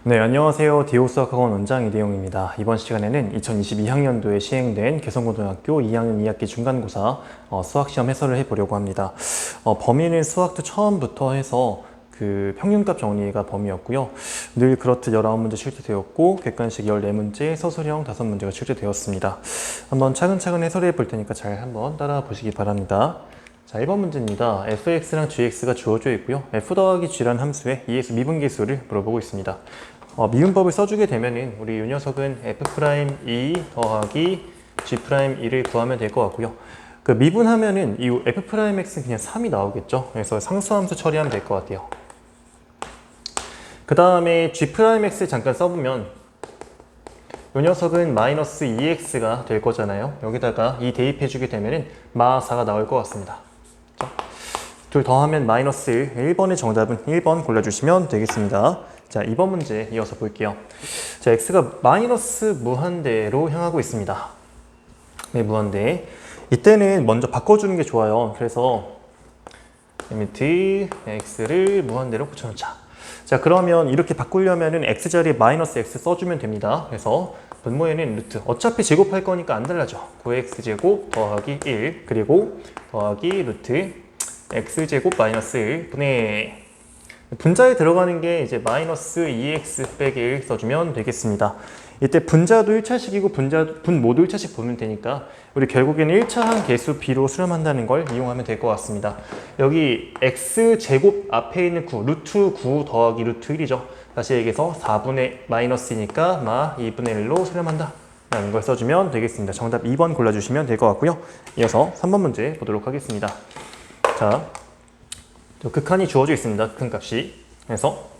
네, 안녕하세요. 디오수학학원 원장 이대용입니다. 이번 시간에는 2022학년도에 시행된 개성고등학교 2학년 2학기 중간고사 수학시험 해설을 해보려고 합니다. 범위는 수학도 처음부터 해서 그 평균값 정리가 범위였고요. 늘 그렇듯 19문제 출제되었고 객관식 14문제, 서술형 5문제가 출제되었습니다. 한번 차근차근 해설해 볼 테니까 잘 한번 따라 보시기 바랍니다. 자, 1번 문제입니다. fx랑 gx가 주어져 있고요. f 더하기 g라는 함수에 2에서 미분계수를 물어보고 있습니다. 미분법을 써주게 되면은 우리 이 녀석은 f'2 더하기 g'2를 구하면 될 것 같고요. 그 미분하면은 이 f'x는 그냥 3이 나오겠죠. 그래서 상수함수 처리하면 될 것 같아요. 그 다음에 g'x 잠깐 써보면 이 녀석은 마이너스 2x가 될 거잖아요. 여기다가 2 대입해주게 되면은 마 4가 나올 것 같습니다. 둘 더하면 마이너스 1. 1번의 정답은 1번 골라주시면 되겠습니다. 자, 2번 문제 이어서 볼게요. 자, x가 마이너스 무한대로 향하고 있습니다. 네, 무한대. 이때는 먼저 바꿔주는 게 좋아요. 그래서 리미트 x를 무한대로 고쳐놓자. 자, 그러면 이렇게 바꾸려면은 x 자리에 마이너스 x 써주면 됩니다. 그래서 분모에는 루트. 어차피 제곱할 거니까 안 달라져. 9x제곱 더하기 1 그리고 더하기 루트 x제곱 마이너스 1 분의 분자에 들어가는 게 이제 마이너스 2x 빼기 1 써주면 되겠습니다. 이때 분자도 1차식이고 분모도 1차식 보면 되니까 우리 결국에는 1차항 계수 b로 수렴한다는 걸 이용하면 될 것 같습니다. 여기 x제곱 앞에 있는 9, 루트 9 더하기 루트 1이죠. 다시 얘기해서 4분의 마이너스니까 마 2분의 1로 수렴한다 라는 걸 써주면 되겠습니다. 정답 2번 골라주시면 될 것 같고요. 이어서 3번 문제 보도록 하겠습니다. 자, 극한이 주어져 있습니다. 극한값이. 그래서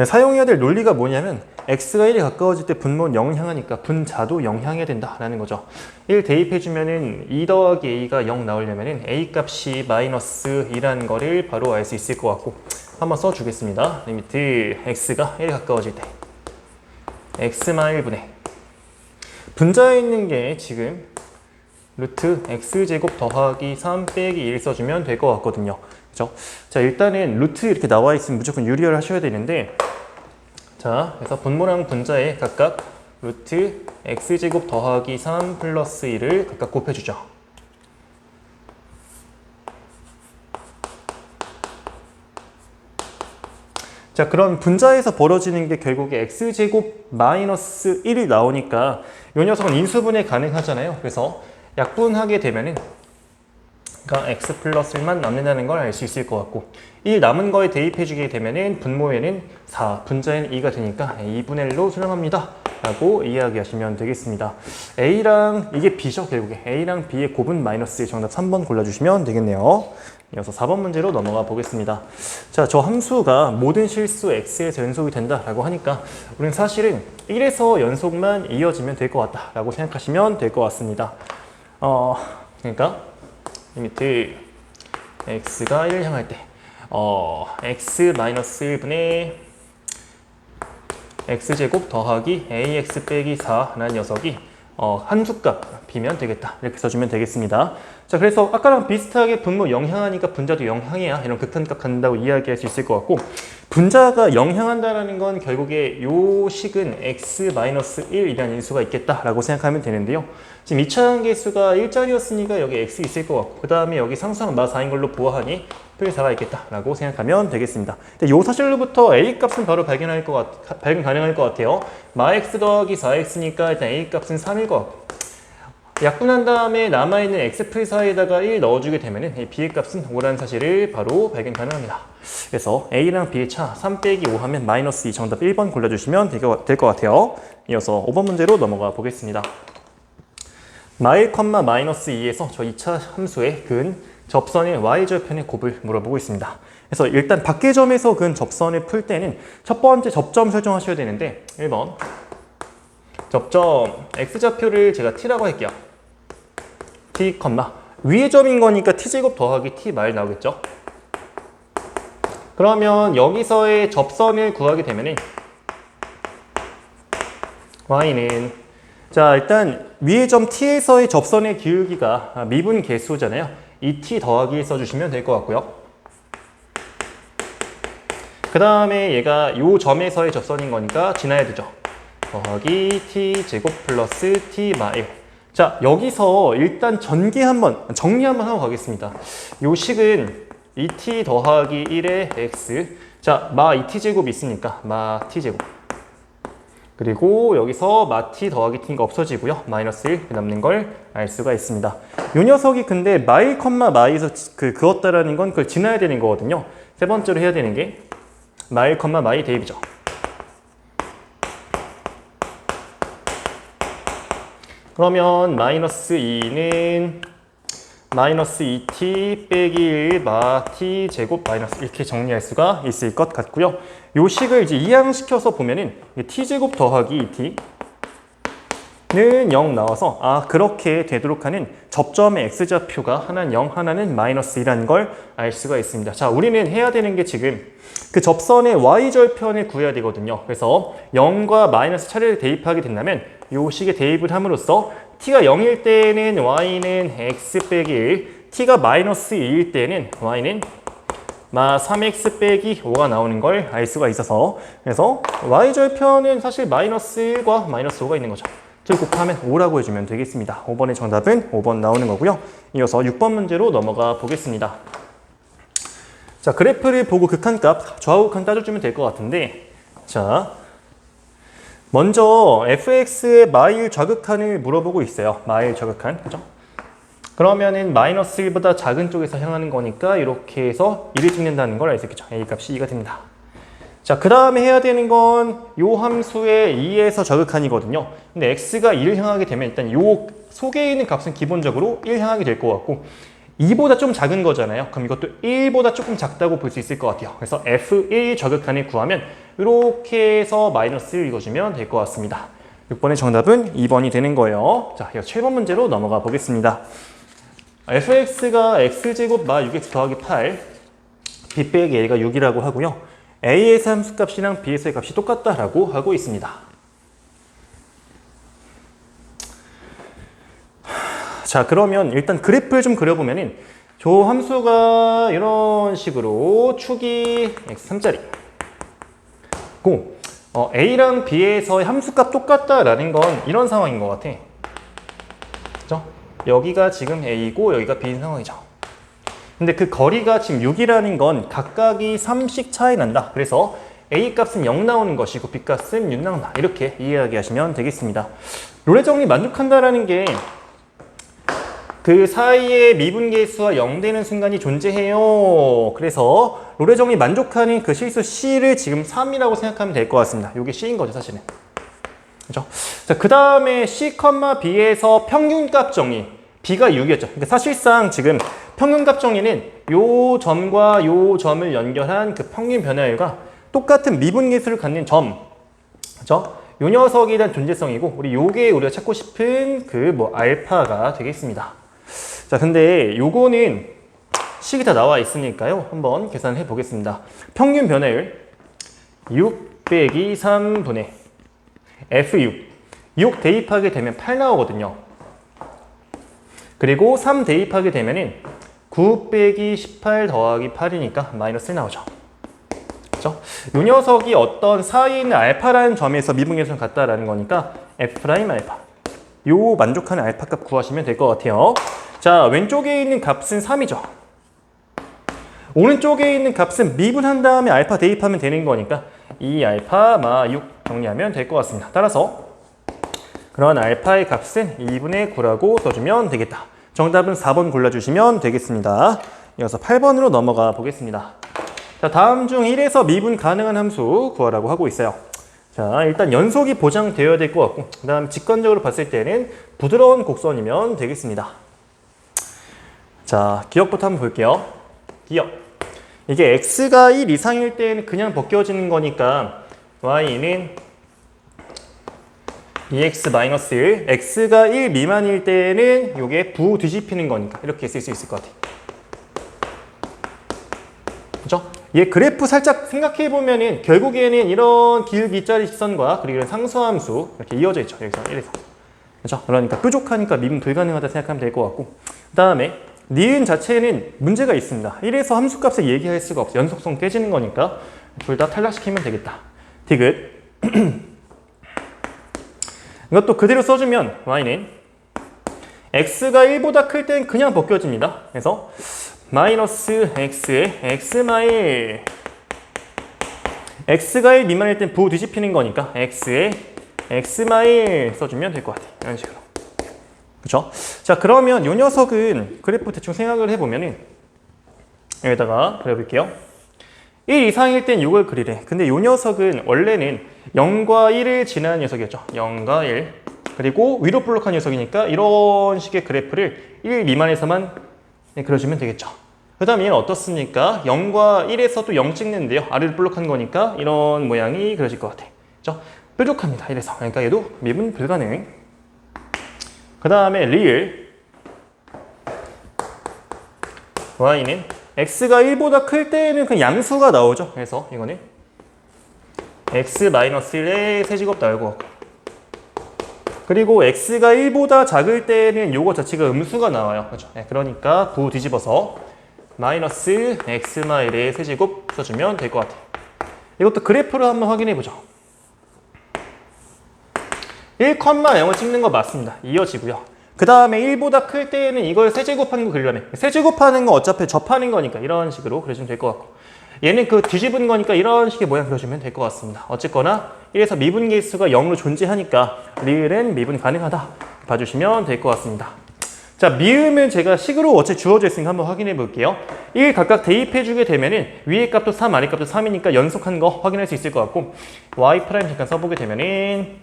사용해야 될 논리가 뭐냐면 x가 1에 가까워질 때 분모는 0을 향하니까 분자도 0 향해야 된다라는 거죠. 1 대입해주면은 2 더하기 a가 0 나오려면은 a 값이 마이너스 2라는 거를 바로 알 수 있을 것 같고 한번 써주겠습니다. 리미트 x가 1에 가까워질 때 x-1분의 분자에 있는 게 지금 루트 x제곱 더하기 3 빼기 1 써주면 될 것 같거든요. 그죠? 자, 일단은 루트 이렇게 나와 있으면 무조건 유리화를 하셔야 되는데, 자, 그래서 분모랑 분자에 각각 루트 x제곱 더하기 3 플러스 1을 각각 곱해주죠. 자, 그럼 분자에서 벌어지는 게 결국에 x제곱 마이너스 1이 나오니까 이 녀석은 인수분해 가능하잖아요. 그래서 약분하게 되면은 그러니까 x 플러스 1만 남는다는 걸 알 수 있을 것 같고 1 남은 거에 대입해주게 되면은 분모에는 4, 분자에는 2가 되니까 2분의 1로 수렴합니다 라고 이야기하시면 되겠습니다. a랑 이게 b죠. 결국에 a랑 b의 곱은 마이너스 1 정답 3번 골라주시면 되겠네요. 이어서 4번 문제로 넘어가 보겠습니다. 자, 저 함수가 모든 실수 x에서 연속이 된다라고 하니까 우리는 사실은 1에서 연속만 이어지면 될 것 같다라고 생각하시면 될 것 같습니다. 그러니까 리미트 x가 1을 향할 때 x-1분의 x제곱 더하기 ax 빼기 4라는 녀석이 함수값 비면 되겠다 이렇게 써주면 되겠습니다. 자, 그래서 아까랑 비슷하게 분모 0 향하니까 분자도 0 향해야 이런 극한값 갖는다고 이야기할 수 있을 것 같고 분자가 0 향한다는 건 결국에 요 식은 x-1이라는 인수가 있겠다라고 생각하면 되는데요. 지금 2차항 계수가 1짜리였으니까 여기 x 있을 것 같고 그 다음에 여기 상수항 마 4인 걸로 보아하니 표기 4가 있겠다라고 생각하면 되겠습니다. 근데 요 사실로부터 a 값은 바로 발견 가능할 것 같아요. 마 x 더하기 4x니까 일단 a 값은 3일 것 같고 약분한 다음에 남아있는 x 플 사이에다가 1 넣어주게 되면은 b의 값은 5라는 사실을 바로 발견 가능합니다. 그래서 a랑 b의 차 3 빼기 5 하면 마이너스 2 정답 1번 골라주시면 될 것 같아요. 이어서 5번 문제로 넘어가 보겠습니다. 마1, 마이너스 2에서 저 2차 함수의 근 접선의 y절편의 곱을 물어보고 있습니다. 그래서 일단 밖의 점에서 근 접선을 풀 때는 첫 번째 접점 설정하셔야 되는데 1번 접점 x좌표를 제가 t라고 할게요. t, 위의 점인 거니까 t제곱 더하기 t 말 나오겠죠? 그러면 여기서의 접선을 구하게 되면은 y는 자, 일단 위의 점 t에서의 접선의 기울기가 미분 계수잖아요. 이 t 더하기 써주시면 될 것 같고요. 그 다음에 얘가 요 점에서의 접선인 거니까 지나야 되죠. 더하기 t제곱 플러스 t 마 1. 자, 여기서 일단 정리 한번 하고 가겠습니다. 요 식은 2t 더하기 1의 x. 자, 마 2t제곱이 있으니까 마 t제곱. 그리고 여기서 마 t 더하기 t가 없어지고요. 마이너스 1 남는 걸 알 수가 있습니다. 요 녀석이 근데 마 1, 마에서 그었다라는 건 그걸 지나야 되는 거거든요. 세 번째로 해야 되는 게 마 1, 마 2 대입이죠. 그러면 마이너스 2는 마이너스 2t 빼기 1 마 t 제곱 마이너스 이렇게 정리할 수가 있을 것 같고요. 요 식을 이제 이항시켜서 보면은 t 제곱 더하기 2t는 0 나와서 그렇게 되도록 하는 접점의 x좌표가 하나는 0, 하나는 마이너스 2라는 걸 알 수가 있습니다. 자, 우리는 해야 되는 게 지금 그 접선의 y절편을 구해야 되거든요. 그래서 0과 마이너스 차례를 대입하게 된다면 요 식에 대입을 함으로써 t가 0일 때는 y는 x 빼기 1, t가 마이너스 2일 때는 y는 마 3x 빼기 5가 나오는 걸 알 수가 있어서 그래서 y절편은 사실 마이너스 1과 마이너스 5가 있는 거죠. 둘 곱하면 5라고 해주면 되겠습니다. 5번의 정답은 5번 나오는 거고요. 이어서 6번 문제로 넘어가 보겠습니다. 자, 그래프를 보고 극한값, 좌우극한 따져주면 될 것 같은데 자, 먼저 fx의 마일 좌극한을 물어보고 있어요. 마일 좌극한, 그죠? 그러면은 마이너스 1보다 작은 쪽에서 향하는 거니까 이렇게 해서 1을 찍는다는 걸 알 수 있겠죠. a 값이 2가 됩니다. 자, 그 다음에 해야 되는 건 요 함수의 2에서 좌극한이거든요. 근데 x가 1을 향하게 되면 일단 요 속에 있는 값은 기본적으로 1 향하게 될 것 같고 2보다 좀 작은 거잖아요. 그럼 이것도 1보다 조금 작다고 볼 수 있을 것 같아요. 그래서 f1 좌극한을 구하면 이렇게 해서 마이너스 1 읽어주면 될 것 같습니다. 6번의 정답은 2번이 되는 거예요. 자, 이어 7번 문제로 넘어가 보겠습니다. fx가 x제곱 마 6x 더하기 8, b 빼기 a가 6이라고 하고요. a에서 함수값이랑 b에서의 값이 똑같다라고 하고 있습니다. 자, 그러면 일단 그래프를 좀 그려보면은 저 함수가 이런 식으로 축이 x3짜리 고 a랑 b에서의 함수값 똑같다라는 건 이런 상황인 것 같아. 그죠? 여기가 지금 a이고 여기가 b인 상황이죠. 근데 그 거리가 지금 6이라는 건 각각이 3씩 차이 난다. 그래서 a 값은 0 나오는 것이고 b 값은 6 나온다. 이렇게 이해하시면 되겠습니다. 롤의 정리 만족한다라는 게 그 사이에 미분계수와 0 되는 순간이 존재해요. 그래서 롤의 정리 만족하는 그 실수 C를 지금 3이라고 생각하면 될 것 같습니다. 이게 C인 거죠, 사실은. 그죠? 자, 그 다음에 C, B에서 평균값 정리. B가 6이었죠. 그러니까 사실상 지금 평균값 정리는 요 점과 요 점을 연결한 그 평균 변화율과 똑같은 미분계수를 갖는 점. 그죠? 요 녀석에 대한 존재성이고, 요게 우리가 찾고 싶은 알파가 되겠습니다. 자, 근데 요거는 식이 다 나와 있으니까요. 한번 계산해 보겠습니다. 평균 변화율 6 빼기 3분의 F6. 6 대입하게 되면 8 나오거든요. 그리고 3 대입하게 되면은 9 빼기 18 더하기 8이니까 마이너스 1 나오죠. 그렇죠? 요 녀석이 어떤 사이에 있는 알파라는 점에서 미분계수를 갖다라는 거니까 F' 알파. 요 만족하는 알파 값 구하시면 될 것 같아요. 자, 왼쪽에 있는 값은 3이죠. 오른쪽에 있는 값은 미분한 다음에 알파 대입하면 되는 거니까 이 알파 마 6 정리하면 될 것 같습니다. 따라서 그런 알파의 값은 2분의 9라고 써주면 되겠다. 정답은 4번 골라주시면 되겠습니다. 이어서 8번으로 넘어가 보겠습니다. 자, 다음 중 1에서 미분 가능한 함수 구하라고 하고 있어요. 자, 일단 연속이 보장되어야 될 것 같고 그 다음 직관적으로 봤을 때는 부드러운 곡선이면 되겠습니다. 자, 기억부터 한번 볼게요. 기억. 이게 x가 1 이상일 때는 그냥 벗겨지는 거니까 y는 2x-1, x가 1 미만일 때는 이게 부 뒤집히는 거니까 이렇게 쓸 수 있을 것 같아요. 그죠? 얘 그래프 살짝 생각해 보면은 결국에는 이런 기울기짜리 직선과 그리고 이런 상수함수 이렇게 이어져 있죠. 여기서 1에서. 그죠? 그러니까 뾰족하니까 미분 불가능하다 생각하면 될 것 같고 그 다음에 니은 자체는 문제가 있습니다. 1에서 함수값을 얘기할 수가 없어요. 연속성 깨지는 거니까. 둘 다 탈락시키면 되겠다. 디귿. 이것도 그대로 써주면 y는 x가 1보다 클 땐 그냥 벗겨집니다. 그래서 마이너스 x에 x마일 x가 1 미만일 땐 부 뒤집히는 거니까 x에 x마일 써주면 될 것 같아요. 이런 식으로. 그쵸? 자, 그러면 이 녀석은 그래프 대충 생각을 해보면은 여기다가 그려볼게요. 1 이상일 땐 6을 그리래. 근데 이 녀석은 원래는 0과 1을 지나는 녀석이었죠. 0과 1. 그리고 위로 볼록한 녀석이니까 이런 식의 그래프를 1 미만에서만 그려주면 되겠죠. 그 다음 얘는 어떻습니까? 0과 1에서 또 0 찍는데요. 아래로 볼록한 거니까 이런 모양이 그려질 것 같아요. 그렇죠? 뾰족합니다. 이래서. 그러니까 얘도 미분 불가능. 그 다음에 리을 y는 x가 1보다 클 때에는 그 양수가 나오죠. 그래서 이거는 x-1의 세제곱 나올 것 같고, 그리고 x가 1보다 작을 때는 요거 자체가 음수가 나와요. 그렇죠? 네, 그러니까 부 뒤집어서 마이너스 x-1의 세제곱 써주면 될 것 같아요. 이것도 그래프를 한번 확인해 보죠. 1,0을 찍는 거 맞습니다. 이어지고요. 그 다음에 1보다 클 때에는 이걸 세제곱하는 거 그리려면, 세제곱하는 거 어차피 접하는 거니까 이런 식으로 그려주면 될 것 같고, 얘는 그 뒤집은 거니까 이런 식의 모양 그려주면 될 것 같습니다. 어쨌거나 1에서 미분계수가 0으로 존재하니까 리을은 미분 가능하다 봐주시면 될 것 같습니다. 자, 미음은 제가 식으로 어차피 주어져 있으니까 한번 확인해 볼게요. 1 각각 대입해 주게 되면은 위에 값도 3, 아래 값도 3이니까 연속한 거 확인할 수 있을 것 같고, y' 잠깐 써보게 되면은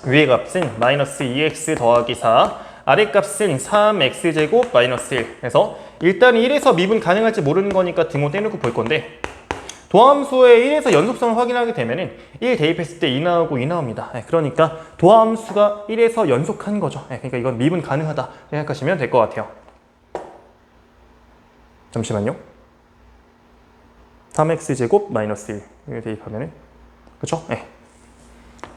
위에 값은 마이너스 2x 더하기 4, 아래 값은 3x제곱 마이너스 1. 그래서 일단 1에서 미분 가능할지 모르는 거니까 등호 떼놓고 볼 건데, 도함수의 1에서 연속성을 확인하게 되면은 1 대입했을 때 2 나오고 2 나옵니다. 그러니까 도함수가 1에서 연속한 거죠. 그러니까 이건 미분 가능하다 생각하시면 될 것 같아요. 잠시만요. 3x제곱 마이너스 1 대입하면은, 그쵸? 네.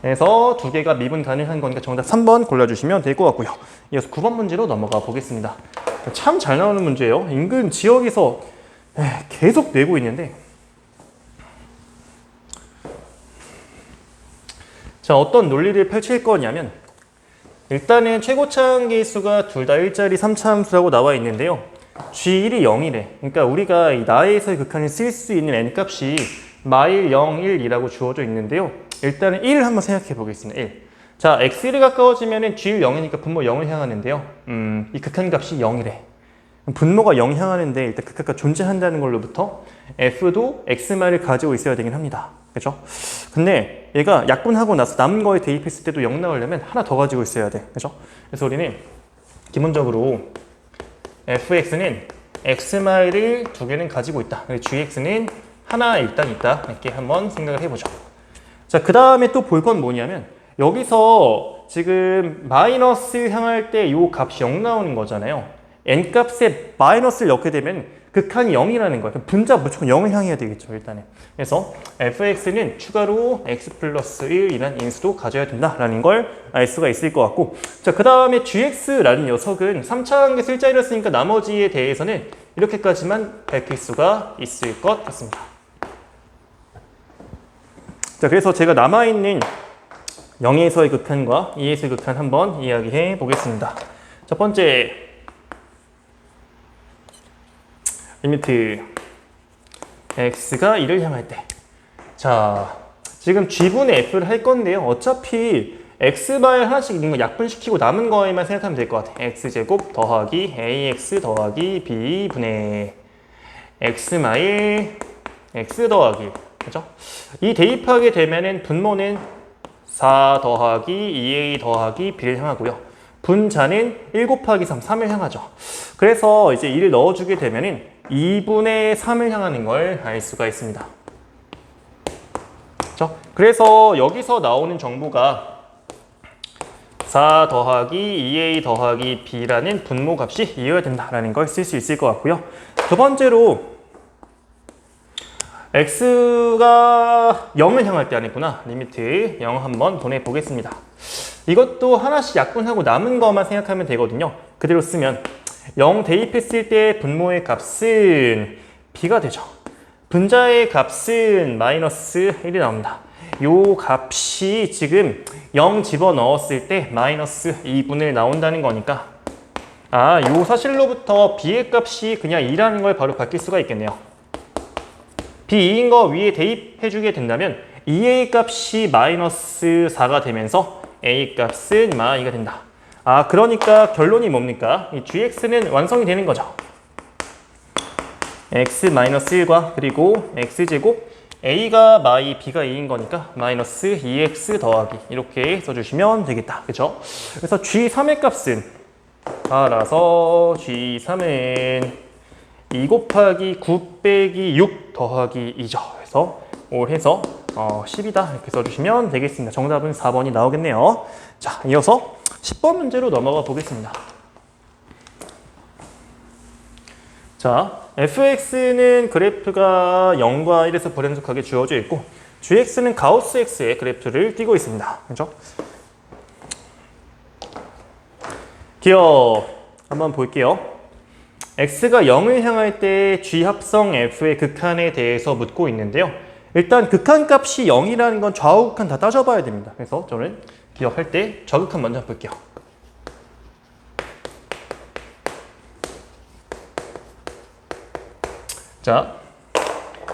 그래서 두 개가 미분 가능한 거니까 정답 3번 골라주시면 될 것 같고요. 이어서 9번 문제로 넘어가 보겠습니다. 참 잘 나오는 문제예요. 인근 지역에서 계속 내고 있는데, 자, 어떤 논리를 펼칠 거냐면, 일단은 최고차항 계수가 둘 다 일자리 3차함수라고 나와 있는데요. G1이 0이래. 그러니까 우리가 이 나에서의 극한을 쓸 수 있는 n값이 마일 0, 1이라고 주어져 있는데요. 일단은 1을 한번 생각해 보겠습니다. 1. 자, x1이 가까워지면은 G1 0이니까 분모 0을 향하는데요. 이 극한값이 0이래. 분모가 0 향하는데 일단 극한값 존재한다는 걸로부터 f도 x마일을 가지고 있어야 되긴 합니다. 그렇죠? 근데 얘가 약분하고 나서 남은 거에 대입했을 때도 0 나오려면 하나 더 가지고 있어야 돼. 그렇죠? 그래서 우리는 기본적으로 fx는 x마일을 두 개는 가지고 있다. gx는 하나 일단 있다. 이렇게 한번 생각을 해보죠. 자, 그 다음에 또 볼 건 뭐냐면, 여기서 지금 마이너스 향할 때 이 값이 0 나오는 거잖아요. n값에 마이너스를 넣게 되면 극한이 0이라는 거예요. 분자 무조건 0을 향해야 되겠죠, 일단은. 그래서 fx는 추가로 x 플러스 1이라는 인수도 가져야 된다라는 걸 알 수가 있을 것 같고, 자, 그 다음에 gx라는 녀석은 3차항계 일자리를 쓰니까 나머지에 대해서는 이렇게까지만 밝힐 수가 있을 것 같습니다. 자, 그래서 제가 남아있는 0에서의 극한과 2에서의 극한 한번 이야기해 보겠습니다. 첫 번째, 리미트 x가 1을 향할 때. 자, 지금 g분의 f를 할 건데요. 어차피 x마일 하나씩 있는 거 약분시키고 남은 거에만 생각하면 될 것 같아요. x제곱 더하기 ax 더하기 b분의 x마일 x 더하기. 그죠? 이 대입하게 되면은 분모는 4 더하기 2a 더하기 b를 향하고요. 분자는 1 곱하기 3, 3을 향하죠. 그래서 이제 1을 넣어주게 되면은 2분의 3을 향하는 걸 알 수가 있습니다. 그렇죠? 그래서 여기서 나오는 정보가 4 더하기 2a 더하기 b라는 분모 값이 이어야 된다라는 걸 쓸 수 있을 것 같고요. 두 번째로 x가 0을 향할 때 아니구나. 리미트 0 한번 보내보겠습니다. 이것도 하나씩 약분하고 남은 것만 생각하면 되거든요. 그대로 쓰면 0 대입했을 때 분모의 값은 b가 되죠. 분자의 값은 마이너스 1이 나옵니다. 요 값이 지금 0 집어넣었을 때 마이너스 2분의 1 나온다는 거니까 요 사실로부터 b의 값이 그냥 2라는 걸 바로 바뀔 수가 있겠네요. b2인 거 위에 대입해주게 된다면 2a 값이 마이너스 4가 되면서 a 값은 -2가 된다. 그러니까 결론이 뭡니까? 이 gx는 완성이 되는 거죠. x-1과 그리고 x제곱 a가 마이 b가 2인 거니까 마이너스 2x 더하기 이렇게 써주시면 되겠다. 그렇죠? 그래서 g3의 값은 따라서 g3은 2 곱하기 9 빼기 6 더하기 2죠. 그래서 5 해서 10이다 이렇게 써주시면 되겠습니다. 정답은 4번이 나오겠네요. 자, 이어서 10번 문제로 넘어가 보겠습니다. 자, fx는 그래프가 0과 1에서 불연속하게 주어져 있고 gx는 가우스 x의 그래프를 띄고 있습니다. 그렇죠? 기억 한번 볼게요. x가 0을 향할 때 g 합성 f의 극한에 대해서 묻고 있는데요. 일단 극한 값이 0이라는 건 좌우 극한 다 따져봐야 됩니다. 그래서 저는 기억할 때 좌극한 먼저 볼게요. 자,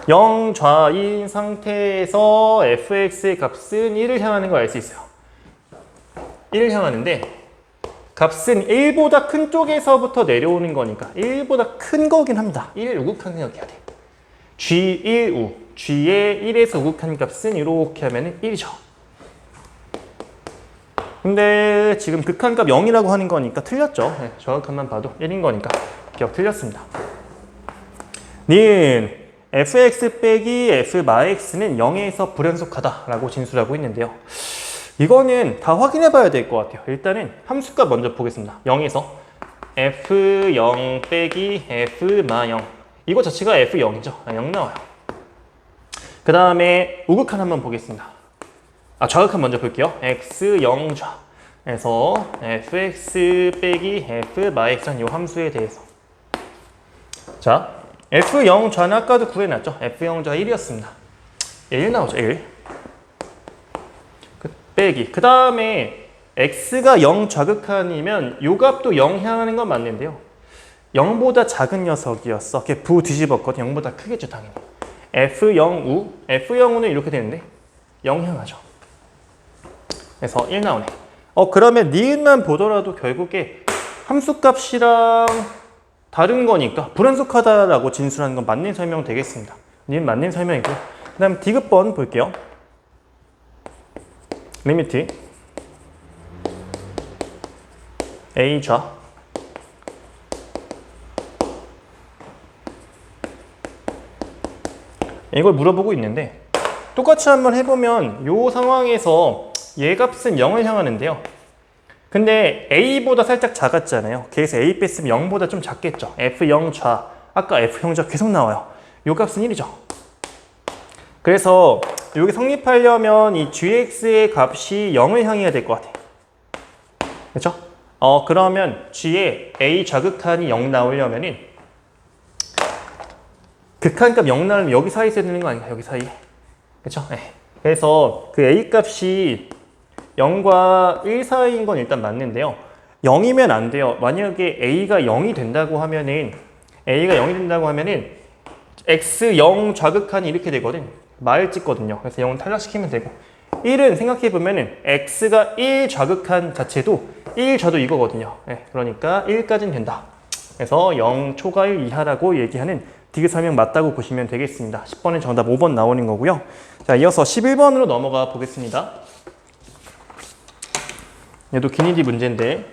0 좌인 상태에서 fx의 값은 1을 향하는 걸 알 수 있어요. 1을 향하는데 값은 1보다 큰 쪽에서부터 내려오는 거니까 1보다 큰 거긴 합니다. 1 우극한 생각해야 돼. g1우, g의 1에서 우극한 값은 이렇게 하면 1이죠. 근데 지금 극한값 0이라고 하는 거니까 틀렸죠. 네, 정확한만 봐도 1인 거니까 기억 틀렸습니다. 는 fx 빼기 f-x는 0에서 불연속하다라고 진술하고 있는데요. 이거는 다 확인해 봐야 될 것 같아요. 일단은 함수값 먼저 보겠습니다. 0에서 f0 빼기 f-0 이거 자체가 f0이죠. 0 나와요. 그 다음에 우극한 한번 보겠습니다. 좌극한 먼저 볼게요. x0좌 에서 fx 빼기 f-x라는 이 함수에 대해서 자, f0 좌는 아까도 구해놨죠. f0 좌 1이었습니다. 1 나오죠. 1 빼기 그 다음에 x가 0 좌극한이면 요 값도 0 향하는 건 맞는데요. 0보다 작은 녀석이었어. 걔 부 뒤집었거든. 0보다 크겠죠 당연히. f0우 f0우는 이렇게 되는데 0 향하죠. 그래서 1 나오네. 그러면 니은만 보더라도 결국에 함수값이랑 다른 거니까 불연속하다라고 진술하는 건 맞는 설명 되겠습니다. 니은 맞는 설명이고요. 그 다음 디귿번 볼게요. 리미트 a 좌 이걸 물어보고 있는데 똑같이 한번 해보면 이 상황에서 얘 값은 0을 향하는데요. 근데 a보다 살짝 작았잖아요. 그래서 a 뺐으면 0보다 좀 작겠죠. f0 좌 아까 f0 좌 계속 나와요. 이 값은 1이죠. 그래서 여기 성립하려면 이 gx의 값이 0을 향해야 될 것 같아요. 그렇죠? 그러면 g의 a 좌극한이 0 나오려면은 극한값 0 나오면 여기 사이에 있어야 되는 거 아닌가? 여기 사이에. 그렇죠? 네. 그래서 그 a 값이 0과 1 사이인 건 일단 맞는데요. 0이면 안 돼요. 만약에 a가 0이 된다고 하면은 x0 좌극한이 이렇게 되거든. 말 찍거든요. 그래서 0은 탈락시키면 되고 1은 생각해보면은 x가 1 좌극한 자체도 1 좌도 이거거든요. 네, 그러니까 1까지는 된다. 그래서 0 초과일 이하라고 얘기하는 디귿 설명 맞다고 보시면 되겠습니다. 10번은 정답 5번 나오는 거고요. 자, 이어서 11번으로 넘어가 보겠습니다. 얘도 기니디 문제인데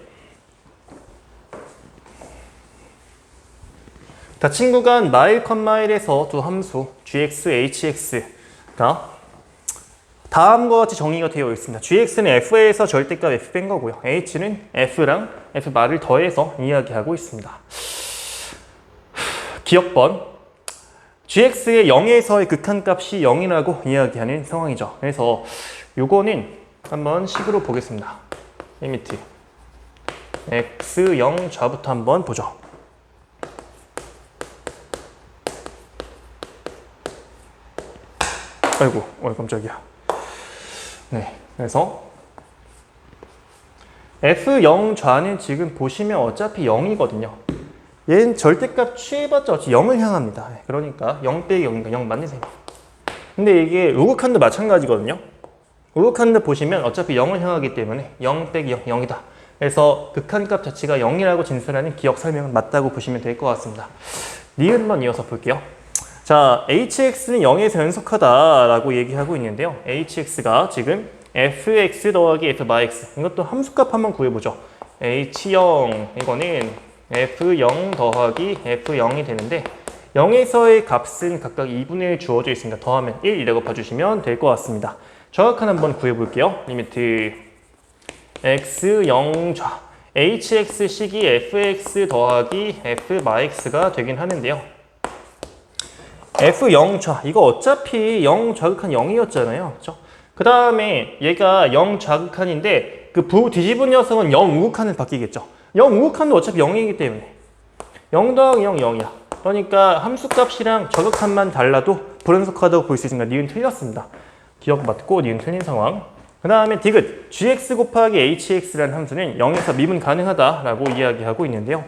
닫힌 구간 마일, 컷마일에서 두 함수 gx, hx가 다음과 같이 정의가 되어 있습니다. gx는 f에서 절대값 f 뺀 거고요. h는 f랑 f 말을 더해서 이야기하고 있습니다. 기억번 gx의 0에서의 극한값이 0이라고 이야기하는 상황이죠. 그래서 요거는 한번 식으로 보겠습니다. 리미트 x0 좌부터 한번 보죠. 아이고, 깜짝이야. 네, 그래서 F0 좌는 지금 보시면 어차피 0이거든요. 얘는 절대값 취해봤자 어차피 0을 향합니다. 그러니까 0 빼기 0이니까 0 맞는 셈이에요. 근데 이게 로그칸도 마찬가지거든요. 로그칸도 보시면 어차피 0을 향하기 때문에 0 빼기 0, 0이다. 그래서 극한값 자체가 0이라고 진술하는 기억 설명은 맞다고 보시면 될 것 같습니다. 니은만 이어서 볼게요. 자, hx는 0에서 연속하다라고 얘기하고 있는데요. hx가 지금 fx 더하기 fx, 이것도 함수값 한번 구해보죠. h0 이거는 f0 더하기 f0이 되는데 0에서의 값은 각각 2분의 1 주어져 있으니까 더하면 1 이라고 봐주시면 될 것 같습니다. 정확한 한번 구해볼게요. 리미트 x0 좌 hx식이 fx 더하기 fx가 되긴 하는데요. f0 좌 이거 어차피 0 좌극한 0이었잖아요. 그렇죠? 그 다음에 얘가 0 좌극한인데 그 부 뒤집은 녀석은 0 우극한을 바뀌겠죠. 0 우극한도 어차피 0이기 때문에 0 더하기 0, 0이야. 그러니까 함수값이랑 저극한만 달라도 불연속하다고 볼 수 있으니까 니은 틀렸습니다. 기억 맞고 니은 틀린 상황. 그 다음에 디귿 gx 곱하기 hx라는 함수는 0에서 미분 가능하다라고 이야기하고 있는데요.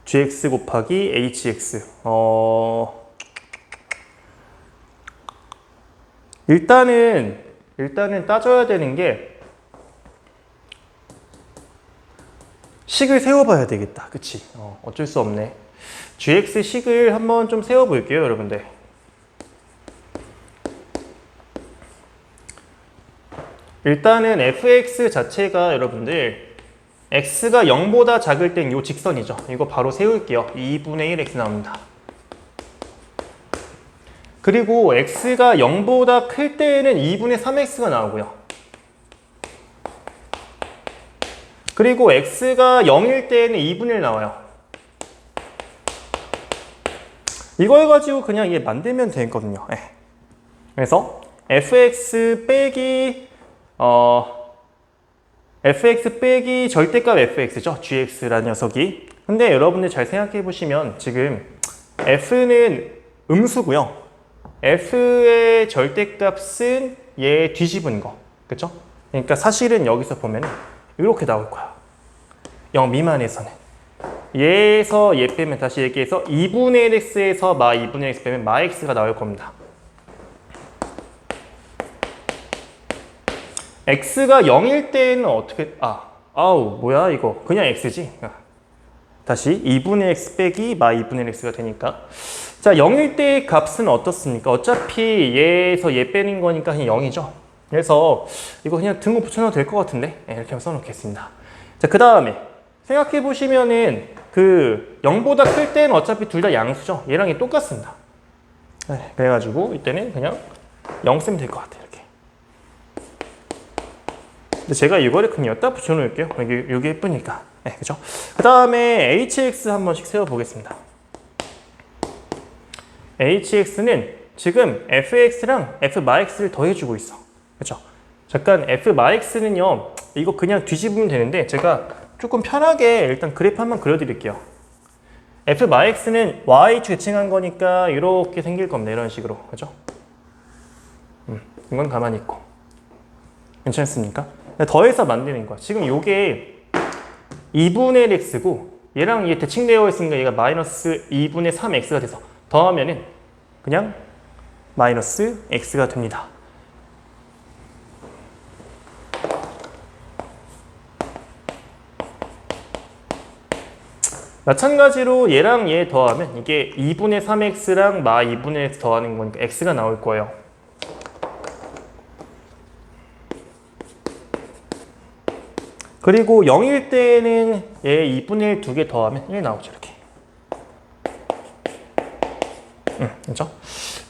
gx 곱하기 hx 일단은 따져야 되는 게 식을 세워봐야 되겠다. 그치? 어쩔 수 없네. gx 식을 한번 좀 세워볼게요, 여러분들. 일단은 fx 자체가 여러분들 x가 0보다 작을 땐 이 직선이죠. 이거 바로 세울게요. 2분의 1x 나옵니다. 그리고 x가 0보다 클 때에는 2분의 3x가 나오고요. 그리고 x가 0일 때에는 2분의 1 나와요. 이걸 가지고 그냥 얘 만들면 되거든요. 그래서 fx 빼기 절대값 fx죠. gx라는 녀석이. 근데 여러분들 잘 생각해 보시면 지금 f는 음수고요. f의 절대값은 얘 뒤집은 거. 그쵸? 그러니까 사실은 여기서 보면 이렇게 나올 거야. 0 미만에서는. 얘에서 얘 빼면 다시 얘기해서 2분의 1x에서 마 2분의 1x 빼면 마 x가 나올 겁니다. x가 0일 때는 어떻게 뭐야 이거 그냥 x지. 다시 2분의 x 빼기 마 2분의 x가 되니까 자 0일 때의 값은 어떻습니까? 어차피 얘에서 얘 빼는 거니까 그냥 0이죠. 그래서 이거 그냥 등호 붙여놔도 될 것 같은데 이렇게 한번 써놓겠습니다. 자 그 다음에 생각해 보시면은 그 0보다 클 때는 어차피 둘 다 양수죠. 얘랑 얘 똑같습니다. 그래가지고 이때는 그냥 0 쓰면 될 것 같아요. 이렇게. 근데 제가 이거를 그냥 여기다 붙여놓을게요. 여기 예쁘니까. 그죠? 그 다음에 hx 한 번씩 세워보겠습니다. hx는 지금 fx랑 fx를 더해주고 있어. 그죠? 잠깐 fx는요, 이거 그냥 뒤집으면 되는데 제가 조금 편하게 일단 그래프 한번 그려드릴게요. fx는 y축 대칭한 거니까 이렇게 생길 겁니다. 이런 식으로. 그죠? 이건 가만히 있고. 괜찮습니까? 더해서 만드는 거야. 지금 요게 2분의 1x고 얘랑 얘 대칭되어 있으니까 얘가 마이너스 2분의 3x가 돼서 더하면은 그냥 마이너스 x가 됩니다. 마찬가지로 얘랑 얘 더하면 이게 2분의 3x랑 마 2분의 x 더하는 거니까 x가 나올 거예요. 그리고 0일 때는 얘 2분의 1 두 개 더하면 1 나오죠. 이렇게. 그렇죠?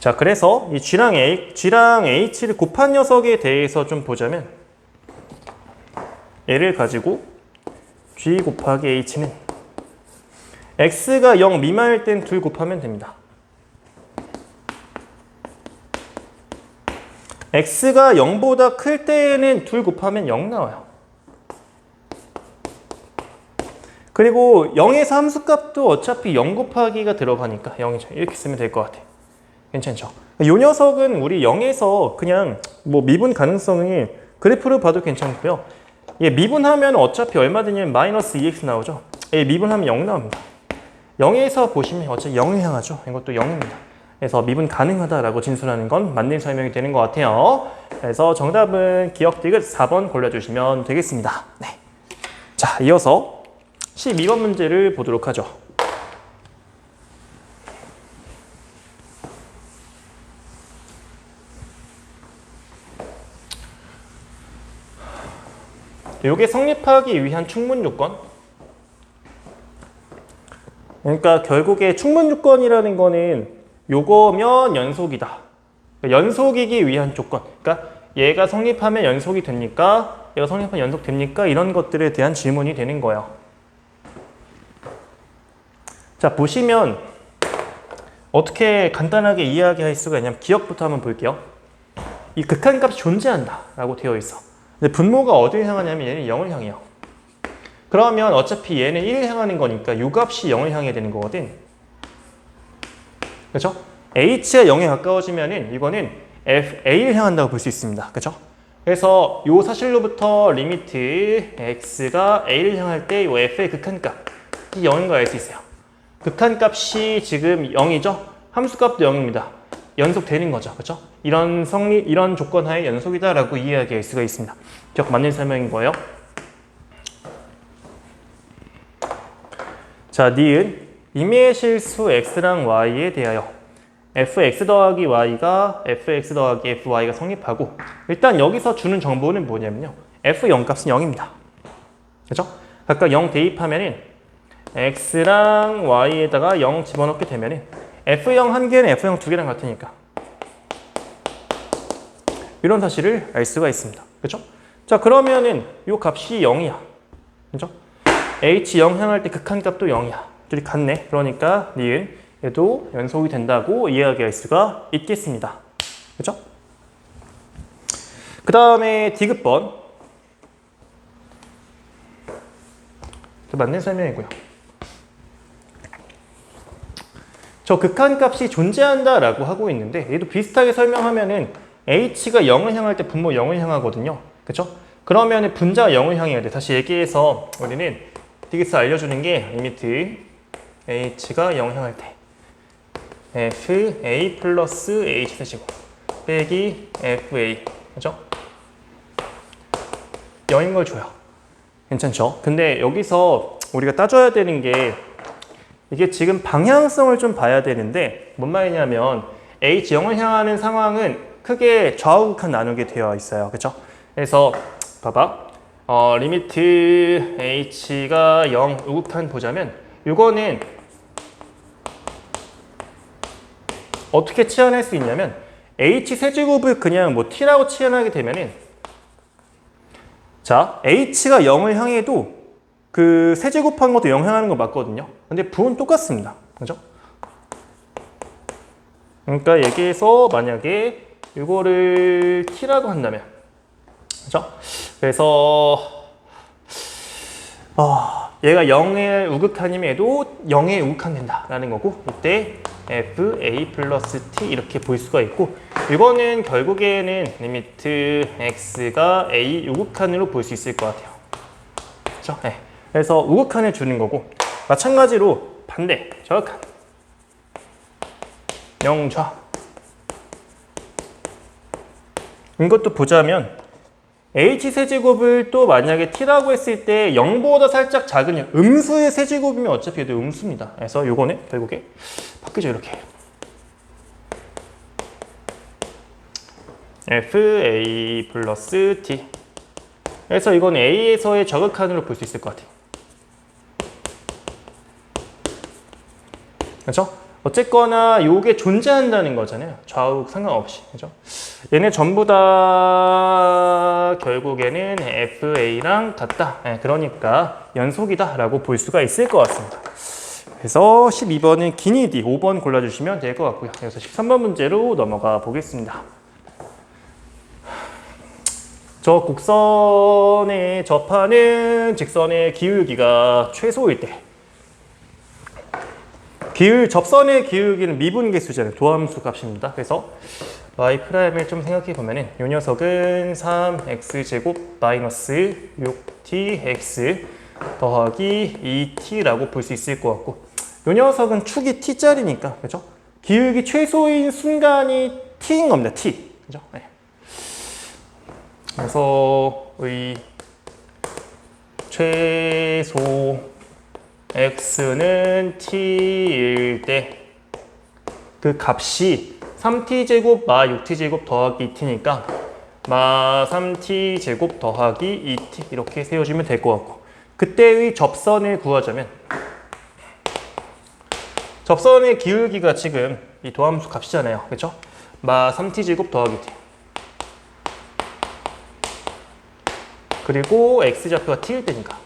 자, 그래서 이 G랑 H를 곱한 녀석에 대해서 좀 보자면 얘를 가지고 G 곱하기 H는 X가 0 미만일 땐 둘 곱하면 됩니다. X가 0보다 클 때에는 둘 곱하면 0 나와요. 그리고 0에서 함수값도 어차피 0 곱하기가 들어가니까 0이죠. 이렇게 쓰면 될 것 같아. 괜찮죠? 이 녀석은 우리 0에서 그냥 뭐 미분 가능성이 그래프로 봐도 괜찮고요. 예, 미분하면 어차피 얼마 되냐면 마이너스 2x 나오죠. 예, 미분하면 0 나옵니다. 0에서 보시면 어차피 0을 향하죠. 이것도 0입니다. 그래서 미분 가능하다라고 진술하는 건 맞는 설명이 되는 것 같아요. 그래서 정답은 기억 디귿 4번 골라주시면 되겠습니다. 네. 자, 이어서 12번 문제를 보도록 하죠. 이게 성립하기 위한 충분 요건. 그러니까 결국에 충분 요건이라는 거는 요거면 연속이다. 그러니까 연속이기 위한 조건. 그러니까 얘가 성립하면 연속이 됩니까? 얘가 성립하면 연속됩니까? 이런 것들에 대한 질문이 되는 거예요. 자, 보시면 어떻게 간단하게 이야기할 수가 있냐면 기억부터 한번 볼게요. 이 극한값이 존재한다 라고 되어 있어. 근데 분모가 어디를 향하냐면 얘는 0을 향해요. 그러면 어차피 얘는 1을 향하는 거니까 요 값이 0을 향해야 되는 거거든. 그렇죠? h가 0에 가까워지면은 이거는 a를 향한다고 볼 수 있습니다. 그렇죠? 그래서 요 사실로부터 리미트 x가 a를 향할 때 요 f의 극한값이 0인 걸 알 수 있어요. 극한값이 지금 0이죠? 함수값도 0입니다. 연속되는 거죠. 그렇죠? 이런 조건 하에 연속이다라고 이해할 수가 있습니다. 기억 맞는 설명인 거예요. 자, 니은 임의의 실수 x랑 y에 대하여 fx 더하기 y가 fx 더하기 fy가 성립하고 일단 여기서 주는 정보는 뭐냐면요. f0 값은 0입니다. 그렇죠? 각각 0 대입하면은 x랑 y에다가 0 집어넣게 되면은 f0 한 개는 f0 두 개랑 같으니까 이런 사실을 알 수가 있습니다. 그렇죠? 자, 그러면은 이 값이 0이야. 그렇죠? h0 향할 때 극한값도 0이야. 둘이 같네. 그러니까 니은 얘도 연속이 된다고 이해하게 할 수가 있겠습니다. 그렇죠? 그 다음에 디귿번. 맞는 설명이고요. 저 극한값이 존재한다라고 하고 있는데 얘도 비슷하게 설명하면은 h가 0을 향할 때 분모 0을 향하거든요. 그렇죠? 그러면은 분자가 0을 향해야 돼. 다시 얘기해서 우리는 디귿을 알려주는 게 리미트 h가 0을 향할 때 fa 플러스 h 세제곱 빼기 fa. 그렇죠? 0인 걸 줘요. 괜찮죠? 근데 여기서 우리가 따져야 되는 게 이게 지금 방향성을 좀 봐야 되는데 뭔 말이냐면 h0을 향하는 상황은 크게 좌우극한 나누게 되어 있어요. 그렇죠? 그래서 봐봐. 리미트 h가 0 우극한 보자면 이거는 어떻게 치환할 수 있냐면 h 세제곱을 그냥 뭐 t라고 치환하게 되면은 자, h가 0을 향해도 그 세제곱한 것도 0 향하는 거 맞거든요. 근데 부호는 똑같습니다. 그죠? 그러니까 여기에서 만약에 이거를 t라고 한다면 그죠? 그래서 얘가 0의 우극한임에도 0의 우극한 된다라는 거고 이때 fa 플러스 t 이렇게 볼 수가 있고 이거는 결국에는 리미트 x가 a 우극한으로 볼 수 있을 것 같아요. 그렇죠? 네. 그래서 우극한을 주는 거고 마찬가지로 반대 저극한 0좌 이것도 보자면 h세제곱을 또 만약에 t라고 했을 때 0보다 살짝 작은 음수의 세제곱이면 어차피 얘도 음수입니다. 그래서 요거는 결국에 바뀌죠. 이렇게 fa 플러스 t 그래서 이건 a에서의 저극한으로 볼 수 있을 것 같아요. 그렇죠? 어쨌거나 요게 존재한다는 거잖아요. 좌우 상관없이. 그죠? 얘네 전부 다 결국에는 FA랑 같다. 네, 그러니까 연속이다 라고 볼 수가 있을 것 같습니다. 그래서 12번은 기니디 5번 골라주시면 될 것 같고요. 그래서 13번 문제로 넘어가 보겠습니다. 저 곡선에 접하는 직선의 기울기가 최소일 때 접선의 기울기는 미분계수잖아요. 도함수 값입니다. 그래서 y'을 좀 생각해 보면은 이 녀석은 3x제곱 마이너스 6tx 더하기 2t라고 볼 수 있을 것 같고, 이 녀석은 축이 t짜리니까, 그죠? 기울기 최소인 순간이 t인 겁니다. t. 그죠? 네. 그래서 의 최소 x는 t일 때 그 값이 3t제곱 마 6t제곱 더하기 2t니까 마 3t제곱 더하기 2t 이렇게 세워주면 될 것 같고, 그때의 접선을 구하자면 접선의 기울기가 지금 이 도함수 값이잖아요. 그렇죠? 마 3t제곱 더하기 t 그리고 x좌표가 t일 때니까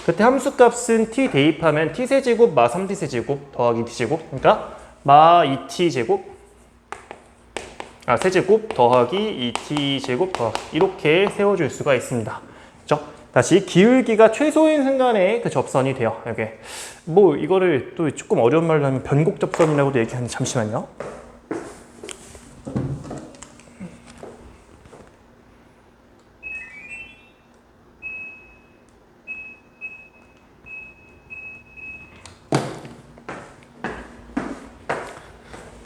그때 함수값은 t 대입하면 t세제곱 마 3t세제곱 더하기 t제곱, 그러니까 마 2t제곱 세제곱 더하기 2t제곱 더하기 이렇게 세워줄 수가 있습니다. 그렇죠? 다시 기울기가 최소인 순간에 그 접선이 돼요. 이게 뭐 이거를 또 조금 어려운 말로 하면 변곡 접선이라고도 얘기하는데 잠시만요.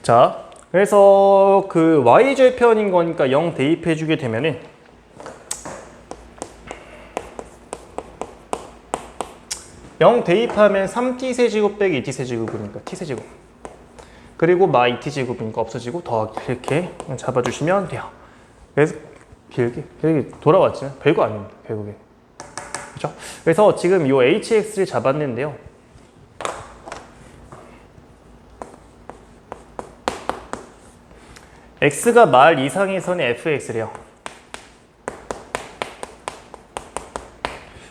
자, 그래서 그 y절편인 거니까 0 대입해 주게 되면은 0 대입하면 3t세제곱 빼기 2t세제곱이니까 t세제곱, 그리고 마 2t제곱이니까 없어지고 더하기 이렇게 잡아주시면 돼요. 그래서 길게 돌아왔지만 별거 아닙니다. 결국에. 그렇죠? 그래서 지금 이 hx를 잡았는데요. x가 말 이상에서는 fx래요.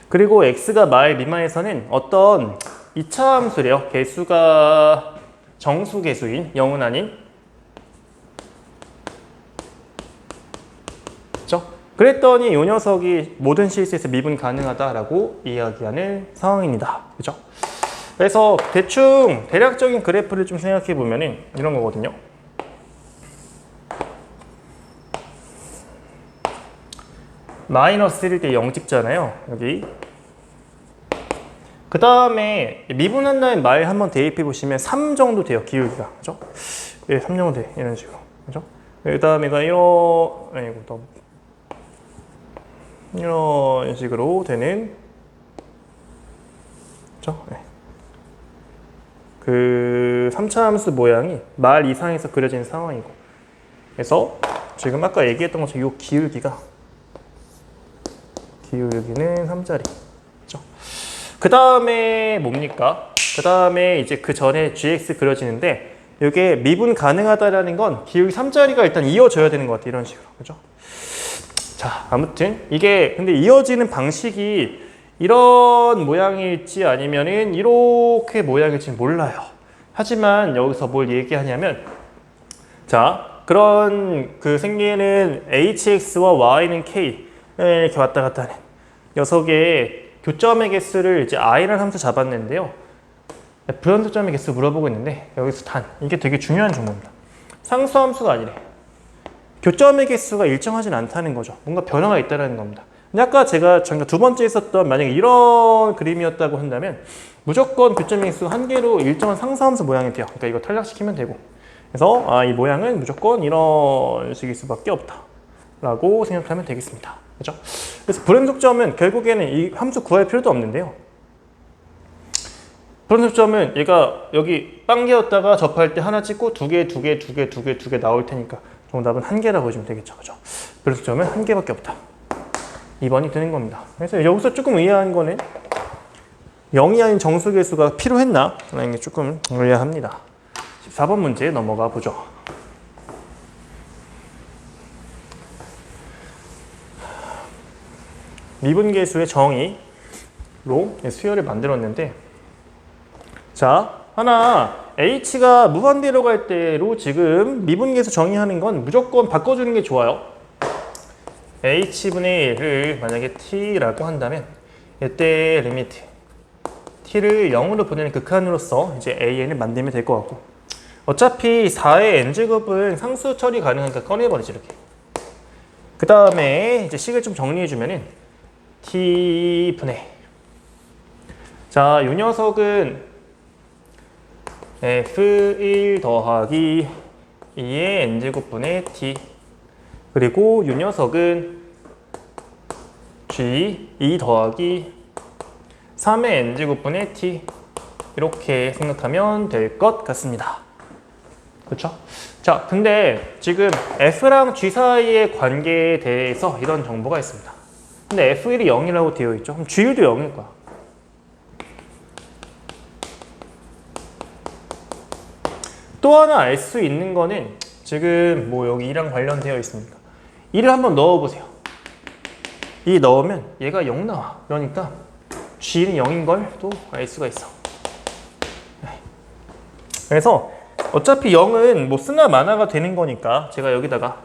그리고 x가 말 미만에서는 어떤 2차 함수래요. 개수가 정수 개수인 0은 아닌. 그렇죠? 그랬더니 이 녀석이 모든 실수에서 미분 가능하다라고 이야기하는 상황입니다. 그렇죠? 그래서 대충 대략적인 그래프를 좀 생각해 보면은 이런 거거든요. 마이너스 1일 때 0 찍잖아요. 여기. 그 다음에 미분한 다음에 말 한번 대입해 보시면 3 정도 돼요. 기울기가. 그죠? 예, 3 정도 돼. 이런 식으로. 그죠? 그 다음에가 이런 식으로 되는. 그죠? 네. 그 3차 함수 모양이 말 이상에서 그려진 상황이고. 그래서 지금 아까 얘기했던 것처럼 이 기울기는 3짜리. 그렇죠? 그 다음에 뭡니까? 그 다음에 이제 그 전에 gx 그려지는데 이게 미분 가능하다라는 건 기울기 3짜리가 일단 이어져야 되는 것 같아요. 이런 식으로. 그죠? 자, 아무튼 이게 근데 이어지는 방식이 이런 모양일지 아니면은 이렇게 모양일지 몰라요. 하지만 여기서 뭘 얘기하냐면, 자, 그런 그 생기는 hx와 y는 k 이렇게 왔다 갔다 하는 녀석의 교점의 개수를 이제 i라는 함수 잡았는데요. 불연속점의 개수 물어보고 있는데 여기서 이게 되게 중요한 정보입니다. 상수함수가 아니래. 교점의 개수가 일정하진 않다는 거죠. 뭔가 변화가 있다는 겁니다. 근데 아까 제가 두 번째 있었던 만약에 이런 그림이었다고 한다면 무조건 교점의 개수 한 개로 일정한 상수함수 모양이 돼요. 그러니까 이거 탈락시키면 되고. 그래서 이 모양은 무조건 이런 식일 수밖에 없다 라고 생각하면 되겠습니다. 그렇죠? 그래서 불연속점은 결국에는 이 함수 구할 필요도 없는데요. 불연속점은 얘가 여기 빵개였다가 접할 때 하나 찍고 두 개 나올 테니까 정답은 한 개라고 보시면 되겠죠. 그죠? 불연속점은 한 개밖에 없다. 2번이 되는 겁니다. 그래서 여기서 조금 의아한 거는 0이 아닌 정수계수가 필요했나? 라는 게 조금 의아합니다. 14번 문제 넘어가 보죠. 미분계수의 정의로 수열을 만들었는데, 자, 하나 h가 무한대로 갈 때로 지금 미분계수 정의하는 건 무조건 바꿔주는 게 좋아요. h분의 1을 만약에 t라고 한다면 이때 리미트 t를 0으로 보내는 극한으로서 이제 an을 만들면 될 것 같고, 어차피 4의 n제곱은 상수 처리 가능하니까 꺼내버리지 이렇게. 그 다음에 이제 식을 좀 정리해주면은 t분의, 자, 이 녀석은 f1 더하기 2의 n제곱분의 t, 그리고 이 녀석은 g2 더하기 3의 n제곱분의 t, 이렇게 생각하면 될 것 같습니다. 그렇죠? 자, 근데 지금 f랑 g 사이의 관계에 대해서 이런 정보가 있습니다. 근데 f1이 0이라고 되어 있죠? 그럼 g1도 0일 거야. 또 하나 알 수 있는 거는 지금 뭐 여기 2랑 관련되어 있으니까 2를 한번 넣어보세요. 2 넣으면 얘가 0 나와. 그러니까 g는 0인 걸 또 알 수가 있어. 그래서 어차피 0은 뭐 쓰나 마나가 되는 거니까 제가 여기다가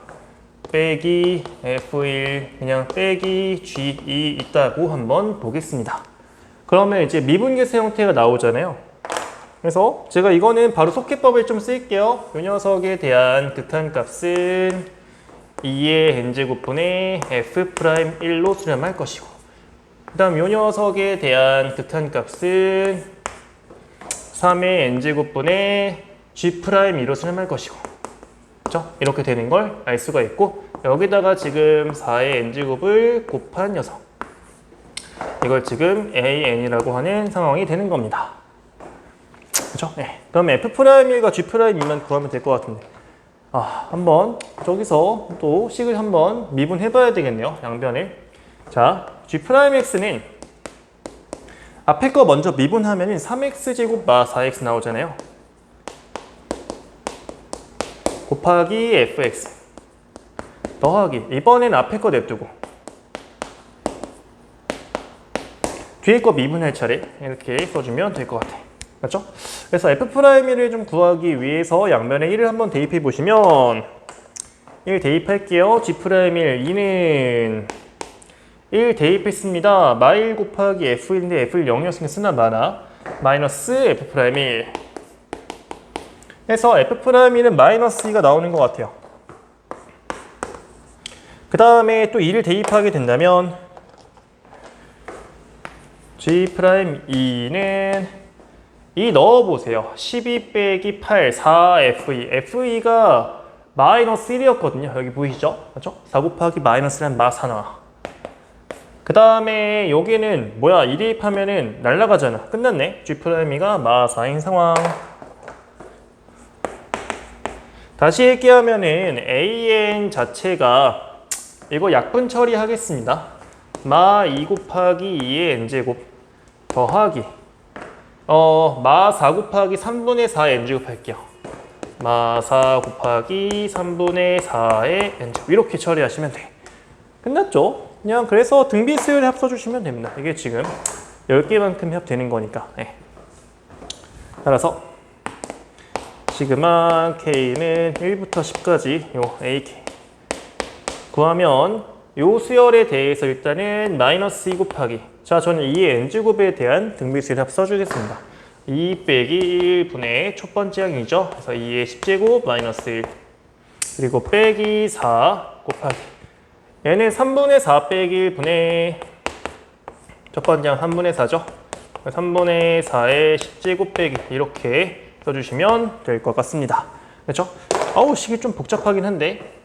빼기 f1 그냥 빼기 g2 있다고 한번 보겠습니다. 그러면 이제 미분계수 형태가 나오잖아요. 그래서 제가 이거는 바로 속해법을 좀 쓸게요. 이 녀석에 대한 극한값은 2의 n제곱분의 f'1로 수렴할 것이고, 그 다음 이 녀석에 대한 극한값은 3의 n제곱분의 g'2로 수렴할 것이고, 그렇죠? 이렇게 되는 걸 알 수가 있고, 여기다가 지금 4의 n제곱을 곱한 녀석, 이걸 지금 an이라고 하는 상황이 되는 겁니다. 그렇죠? 네. 그럼 f'1과 g'2만 구하면 될 것 같은데, 한번 저기서 또 식을 한번 미분해 봐야 되겠네요. 양변을. 자, g'x는 앞에 거 먼저 미분하면 3x제곱 마 4x 나오잖아요. 곱하기 fx 더하기, 이번엔 앞에 거 냅두고 뒤에 거 미분할 차례 이렇게 써주면 될 것 같아. 맞죠? 그래서 f'1을 좀 구하기 위해서 양면에 1을 한번 대입해 보시면, 1 대입할게요. g'1 2는 1 대입했습니다. 마1 곱하기 f1인데 f1 0이었으니까 쓰나 마나 마이너스 f'1 해서 f'1은 마이너스 2가 나오는 것 같아요. 그 다음에 또 2를 대입하게 된다면 g'2는 2 넣어보세요. 12 빼기 8, 4fe. fe가 마이너스 1이었거든요. 여기 보이시죠? 맞죠? 4 곱하기 마이너스는 마4 나와. 그 다음에 여기는 뭐야? 2 대입하면은 날라가잖아. 끝났네. g'2가 마4인 상황. 다시 얘기하면은 an 자체가 이거 약분 처리하겠습니다. 마 2 곱하기 2의 n제곱 더하기 마 4 곱하기 3분의 4의 n제곱 할게요. 마 4 곱하기 3분의 4의 n제곱, 이렇게 처리하시면 돼. 끝났죠? 그냥 그래서 등비수열 합쳐주시면 됩니다. 이게 지금 10개만큼 합되는 거니까. 네. 따라서 시그마 k는 1부터 10까지 요 ak 구하면 요 수열에 대해서 일단은 마이너스 2 곱하기, 자, 저는 2의 n제곱에 대한 등비수열합 써주겠습니다. 2 빼기 1분의 첫 번째 항이죠. 그래서 2의 10제곱 마이너스 1, 그리고 빼기 4 곱하기, 얘는 3분의 4 빼기 1분의 첫 번째 항 3분의 4죠. 3분의 4의 10제곱 빼기, 이렇게 써주시면 될 것 같습니다. 그렇죠? 아우, 식이 좀 복잡하긴 한데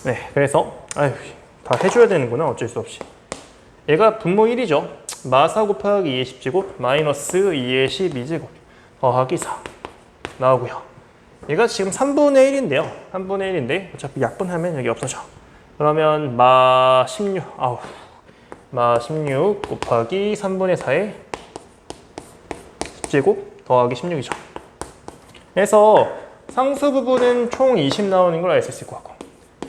네, 그래서 다 해줘야 되는구나. 어쩔 수 없이. 얘가 분모 1이죠. 마 4 곱하기 2의 10제곱 마이너스 2의 12제곱 더하기 4 나오고요. 얘가 지금 3분의 1인데요. 3분의 1인데 어차피 약분하면 여기 없어져. 그러면 마 16, 마 16 곱하기 3분의 4의 10제곱 더하기 16이죠. 그래서 상수 부분은 총 20 나오는 걸 알 수 있을 것 같고,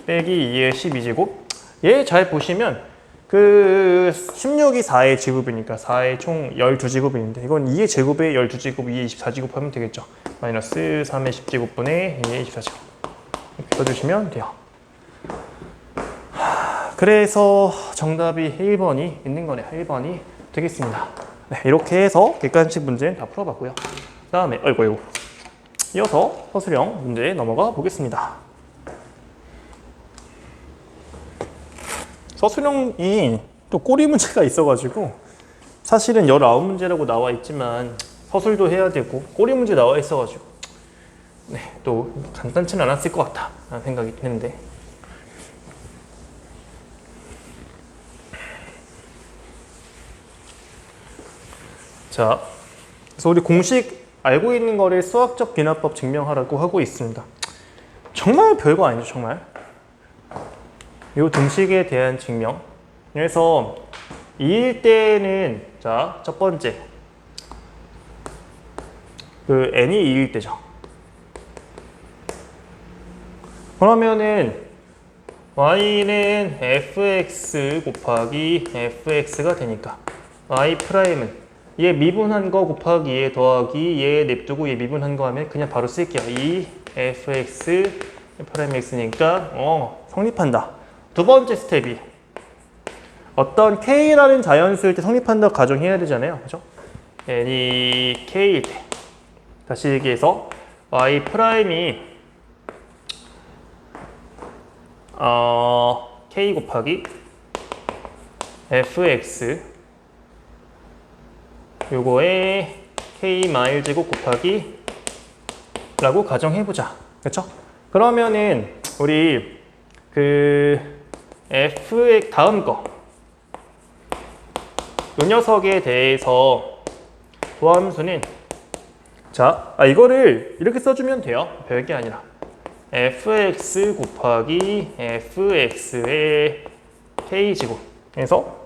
빼기 2의 12제곱. 얘 잘 보시면 그 16이 4의 제곱이니까 4의 총 12제곱인데 이건 2의 제곱에 12제곱, 2의 24제곱 하면 되겠죠. 마이너스 3의 10제곱분의 2의 24제곱 이렇게 써주시면 돼요. 그래서 정답이 1번이 있는 거네요. 1번이 되겠습니다. 네, 이렇게 해서 객관식 문제는 다 풀어봤고요. 그 다음에 아이고 이어서 서술형 문제 넘어가 보겠습니다. 서술형이 또 꼬리 문제가 있어가지고 사실은 19문제라고 나와 있지만 서술도 해야 되고 꼬리 문제 나와 있어가지고 네, 또 간단치는 않았을 것 같다 라는 생각이 드는데 자, 그래서 우리 공식 알고 있는 거를 수학적 비납법 증명하라고 하고 있습니다. 정말 별거 아니죠, 정말. 이 등식에 대한 증명. 그래서 2일 때는 자, 첫 번째 그 n이 2일 때죠. 그러면은 y는 fx 곱하기 fx가 되니까 y 프라임은 얘 미분한 거 곱하기 얘 더하기 얘 냅두고 얘 미분한 거 하면 그냥 바로 쓸게요. 2 fx 프라임 x니까 성립한다. 두 번째 스텝이 어떤 k라는 자연수일 때 성립한다 가정해야 되잖아요. 그죠? n이 k일 때 다시 얘기해서 y 프라임이 k 곱하기 fx 요거에 k 마일 제곱 곱하기 라고 가정해보자. 그렇죠? 그러면은 우리 그 f의 다음 거 이 녀석에 대해서 도함수는 자, 이거를 이렇게 써주면 돼요. 별게 아니라 fx 곱하기 fx의 k제곱 그래서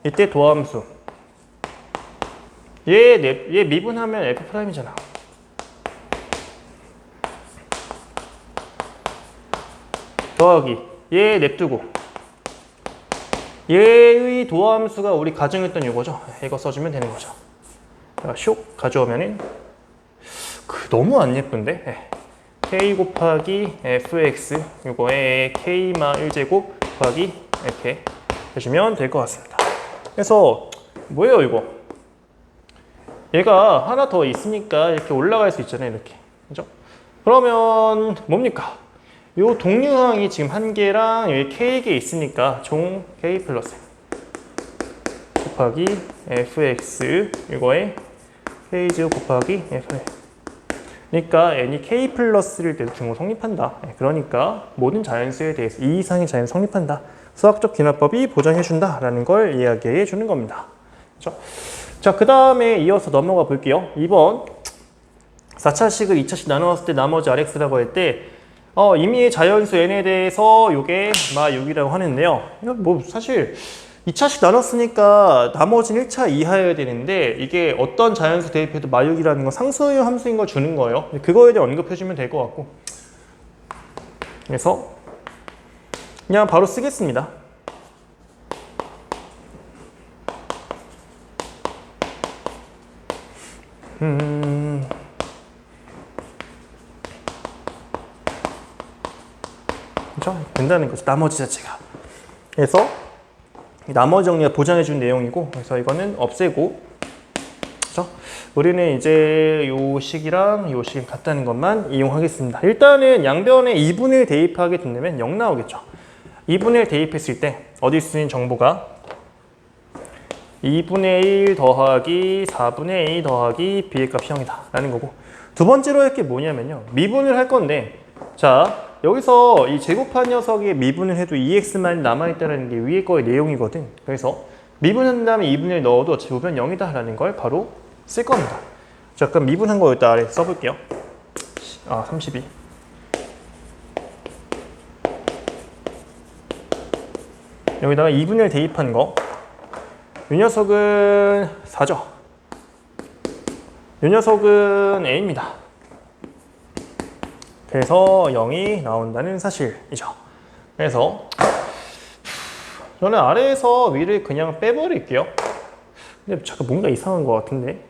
이때 도함수 얘 미분하면 f'이잖아. 더하기 얘 냅두고 얘의 도함수가 우리 가정했던 이거죠. 이거 써주면 되는 거죠. 제가 슉 가져오면은 너무 안 예쁜데? 네. k 곱하기 fx 이거에 k마 1제곱 곱하기 이렇게 해주면 될 것 같습니다. 그래서 뭐예요 이거? 얘가 하나 더 있으니까 이렇게 올라갈 수 있잖아요. 이렇게. 그죠? 그러면 뭡니까? 요 동류항이 지금 한 개랑 여기 k개 있으니까 총 k 플러스 곱하기 fx 이거에 k제곱 곱하기 f 그러니까 n이 k 플러스를 때도 증후 성립한다. 그러니까 모든 자연수에 대해서 이 이상의 자연수 성립한다. 수학적 기납법이 보장해준다 라는 걸 이야기해 주는 겁니다. 그렇죠? 자, 그 다음에 이어서 넘어가 볼게요. 2번 4차식을 2차식 나누었을 때 나머지 rx라고 할 때 이미 자연수 n에 대해서 요게 마 6이라고 하는데요. 뭐 사실 2차식 나눴으니까 나머지는 1차 이하여야 되는데 이게 어떤 자연수 대입해도 마 6이라는 건 상수의 함수인 걸 주는 거예요. 그거에 대해 언급해주면 될 것 같고 그래서 그냥 바로 쓰겠습니다. 그렇죠? 된다는 거죠. 나머지 자체가. 그래서 나머지 정리가 보장해준 내용이고, 그래서 이거는 없애고, 그렇죠? 우리는 이제 요 식이랑 요 식이 같다는 것만 이용하겠습니다. 일단은 양변에 2분의 1 대입하게 된다면 0 나오겠죠. 2분의 1 대입했을 때 어디 쓰인 정보가 2분의 1 더하기 4분의 2 더하기 b의 값이 0이다 라는 거고, 두 번째로 할 게 뭐냐면요, 미분을 할 건데, 자 여기서 이 제곱한 녀석에 미분을 해도 2x만 남아있다는 게 위에 거의 내용이거든. 그래서 미분한 다음에 2분의 1 넣어도 제곱은 0이다 라는 걸 바로 쓸 겁니다. 자, 그럼 미분한 거 여기다 아래 써볼게요. 32. 여기다가 2분의 1 대입한 거, 이 녀석은 4죠. 이 녀석은 a입니다. 그래서 0이 나온다는 사실이죠. 그래서 저는 아래에서 위를 그냥 빼버릴게요. 근데 잠깐 뭔가 이상한 것 같은데.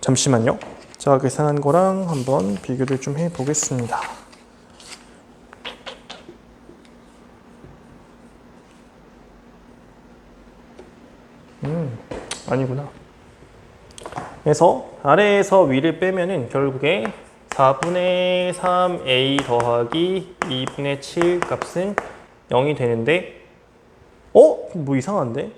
잠시만요. 자, 그 이상한 거랑 한번 비교를 좀 해보겠습니다. 아니구나. 그래서 아래에서 위를 빼면은 결국에 4분의 3a 더하기 2분의 7 값은 0이 되는데, 뭐 이상한데?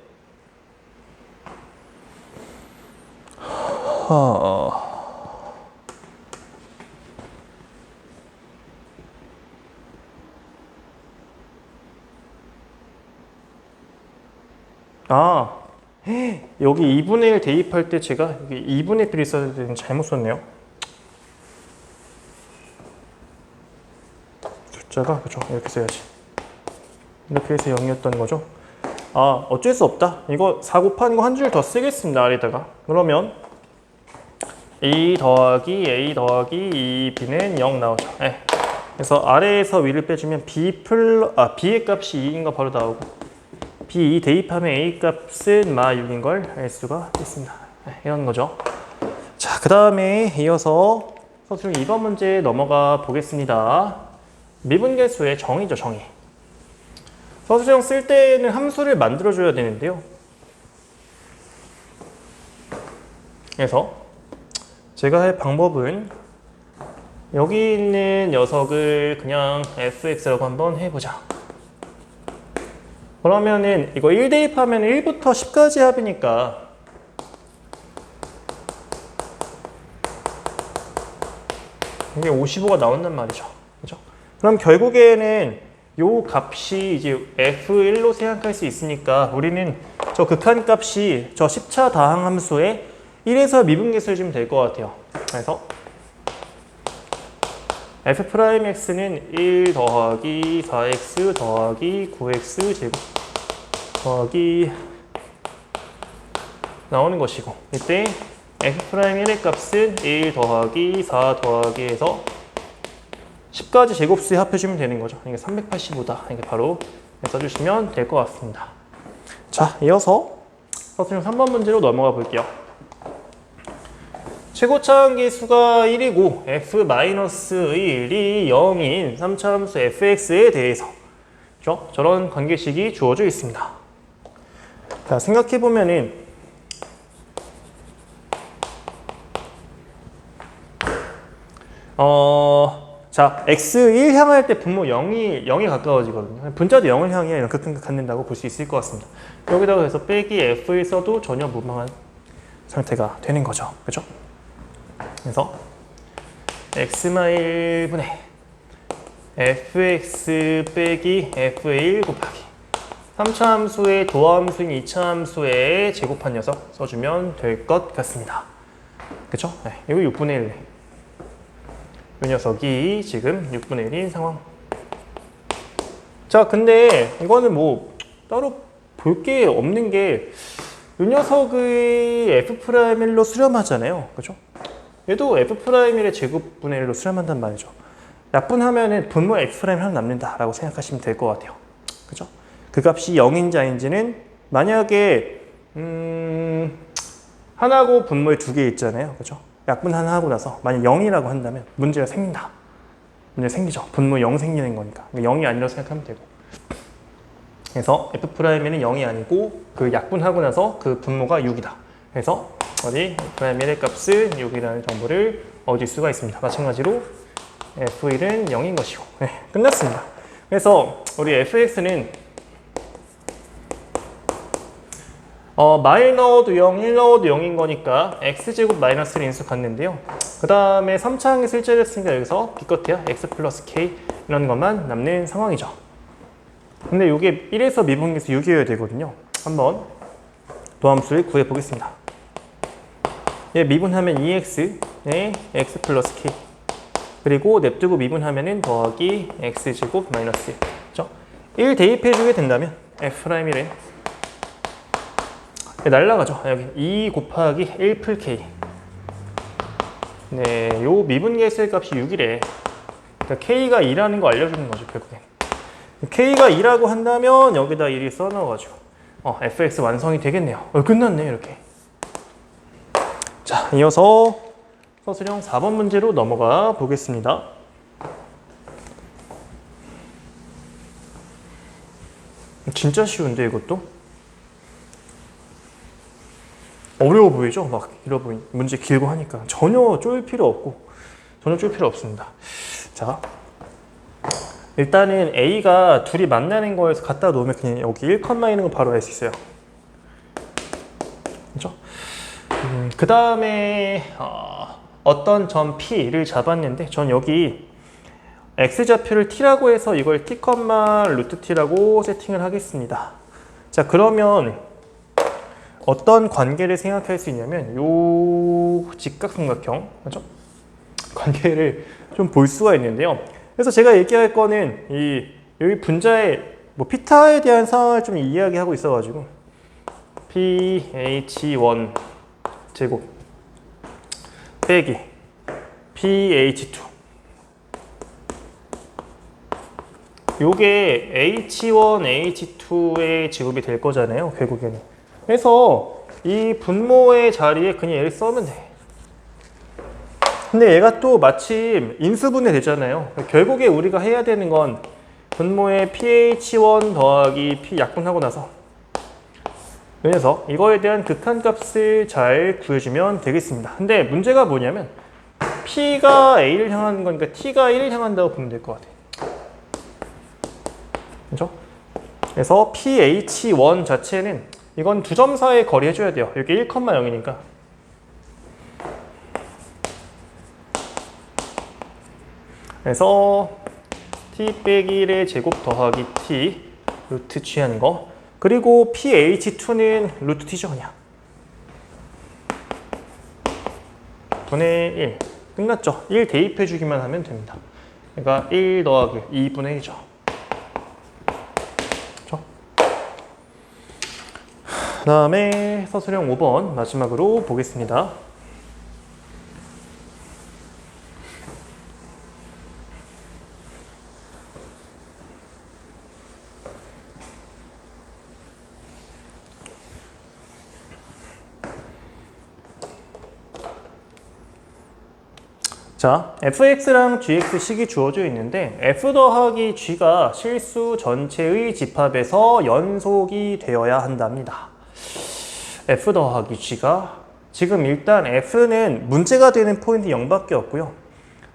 여기 2분의 1 대입할 때 제가 여기 2분의 1을 써야 되는 잘못 썼네요. 숫자가 그죠? 이렇게 써야지. 이렇게 해서 0이었던 거죠. 어쩔 수 없다. 이거 4 곱하는 거 한 줄 더 쓰겠습니다. 아래다가. 그러면 a 더하기 a 더하기 2b는 0 나오죠. 그래서 아래에서 위를 빼주면 b의 값이 2인 거 바로 나오고, B 대입하면 A 값은 마 6인 걸 알 수가 있습니다. 이런 거죠. 자, 그 다음에 이어서 서술형 2번 문제 넘어가 보겠습니다. 미분계수의 정의죠, 정의. 서술형 쓸 때는 함수를 만들어줘야 되는데요. 그래서 제가 할 방법은 여기 있는 녀석을 그냥 fx라고 한번 해보자. 그러면은 이거 1 대입하면 1부터 10까지 합이니까 이게 55가 나온단 말이죠. 그죠? 그럼 결국에는 요 값이 이제 f1로 생각할 수 있으니까 우리는 저 극한 값이 저 10차 다항 함수에 1에서 미분계수를 주면 될 것 같아요. 그래서 f'x는 1 더하기 4x 더하기 9x 제곱 더하기 나오는 것이고, 이때 f'1의 값은 1 더하기 4 더하기 해서 10가지 제곱수에 합해주면 되는 거죠. 이게 385다. 이게 바로 써주시면 될 것 같습니다. 자, 이어서 서술형 3번 문제로 넘어가 볼게요. 최고차항 수가 1이고 f-의 1이 0인 3차 함수 fx에 대해서 저런 관계식이 주어져 있습니다. 자, 생각해보면은 자, x1 향할 때 분모 0이 가까워지거든요. 분자도 0을 향해 이렇게 갖는다고 볼 수 있을 것 같습니다. 여기다가 해서 빼기 f를 써도 전혀 무방한 상태가 되는 거죠. 그죠? 그래서 x-1분의 fx 빼기 f1 곱하기 3차 함수의 도함수인 2차 함수의 제곱한 녀석 써주면 될 것 같습니다. 그쵸? 이거 6분의 1. 이 녀석이 지금 6분의 1인 상황. 자, 근데 이거는 뭐 따로 볼 게 없는 게 이 녀석의 f'1로 수렴하잖아요. 그죠? 얘도 f'1의 제곱분의 1로 수렴한단 말이죠. 약분하면은 분모 f' 하나 남는다라고 생각하시면 될 것 같아요. 그죠? 그 값이 0인지 아닌지는 만약에 하나고 분모에 2개 있잖아요. 그죠? 약분 하나 하고 나서 만약 0이라고 한다면 문제가 생긴다. 문제 생기죠. 분모 0 생기는 거니까. 0이 아니라고 생각하면 되고. 그래서 f'는 0이 아니고 그 약분하고 나서 그 분모가 6이다. 그래서 어디 f'의 값은 6이라는 정보를 얻을 수가 있습니다. 마찬가지로 f1은 0인 것이고. 끝났습니다. 그래서 우리 fx는 마일 넣어도 0, 1 넣어도 0인 거니까 x제곱 마이너스를 인수 갔는데요. 그 다음에 3차항에 실제를 했으니까 여기서 기껏해야 x 플러스 k 이런 것만 남는 상황이죠. 근데 이게 1에서 미분계수 6이어야 되거든요. 한번 도함수를 구해 보겠습니다. 얘 미분하면 2x에 x 플러스 k 그리고 냅두고 미분하면은 더하기 x제곱 마이너스 1. 그렇죠? 1 대입해주게 된다면 f'1은 날라가죠. 여기 2 곱하기 1 풀 k. 네, 요 미분계수의 값이 6이래. 그러니까 k가 2라는 거 알려주는 거죠, 결국엔. K가 2라고 한다면 여기다 1이 써넣어가지고 fx 완성이 되겠네요. 끝났네 이렇게. 자, 이어서 서술형 4번 문제로 넘어가 보겠습니다. 진짜 쉬운데 이것도? 어려워 보이죠? 막 이러 보니 문제 길고 하니까 전혀 쫄 필요 없습니다. 자, 일단은 A가 둘이 만나는 거에서 갖다 놓으면 그냥 여기 1, 있는 거 바로 알 수 있어요. 그렇죠? 그 다음에 어떤 점 P를 잡았는데 전 여기 X좌표를 T라고 해서 이걸 T, 루트 T라고 세팅을 하겠습니다. 자, 그러면 어떤 관계를 생각할 수 있냐면 요 직각삼각형, 그렇죠? 관계를 좀 볼 수가 있는데요. 그래서 제가 얘기할 거는 여기 분자의 피타에 대한 상황을 좀 이야기하고 있어가지고 pH1 제곱 빼기 pH2 요게 H1, H2의 제곱이 될 거잖아요, 결국에는. 그래서 이 분모의 자리에 그냥 얘를 써면 돼. 근데 얘가 또 마침 인수분해 되잖아요. 결국에 우리가 해야 되는 건 분모의 pH1 더하기 p 약분하고 나서 이 녀석 이거에 대한 극한값을 잘 구해주면 되겠습니다. 근데 문제가 뭐냐면 p가 a를 향하는 거니까 t가 1을 향한다고 보면 될 것 같아요. 그렇죠? 그래서 pH1 자체는 이건 두 점 사이에 거리 해줘야 돼요. 여기 1,0이니까. 그래서 t 빼기 1의 제곱 더하기 t 루트 취하는 거. 그리고 pH2는 루트 t죠, 그냥. 분의 1. 끝났죠? 1 대입해주기만 하면 됩니다. 그러니까 1 더하기 2분의 1이죠. 그 다음에 서술형 5번 마지막으로 보겠습니다. 자, fx랑 gx 식이 주어져 있는데 f 더하기 g가 실수 전체의 집합에서 연속이 되어야 한답니다. f 더하기 g가 지금 일단 f는 문제가 되는 포인트 0밖에 없고요.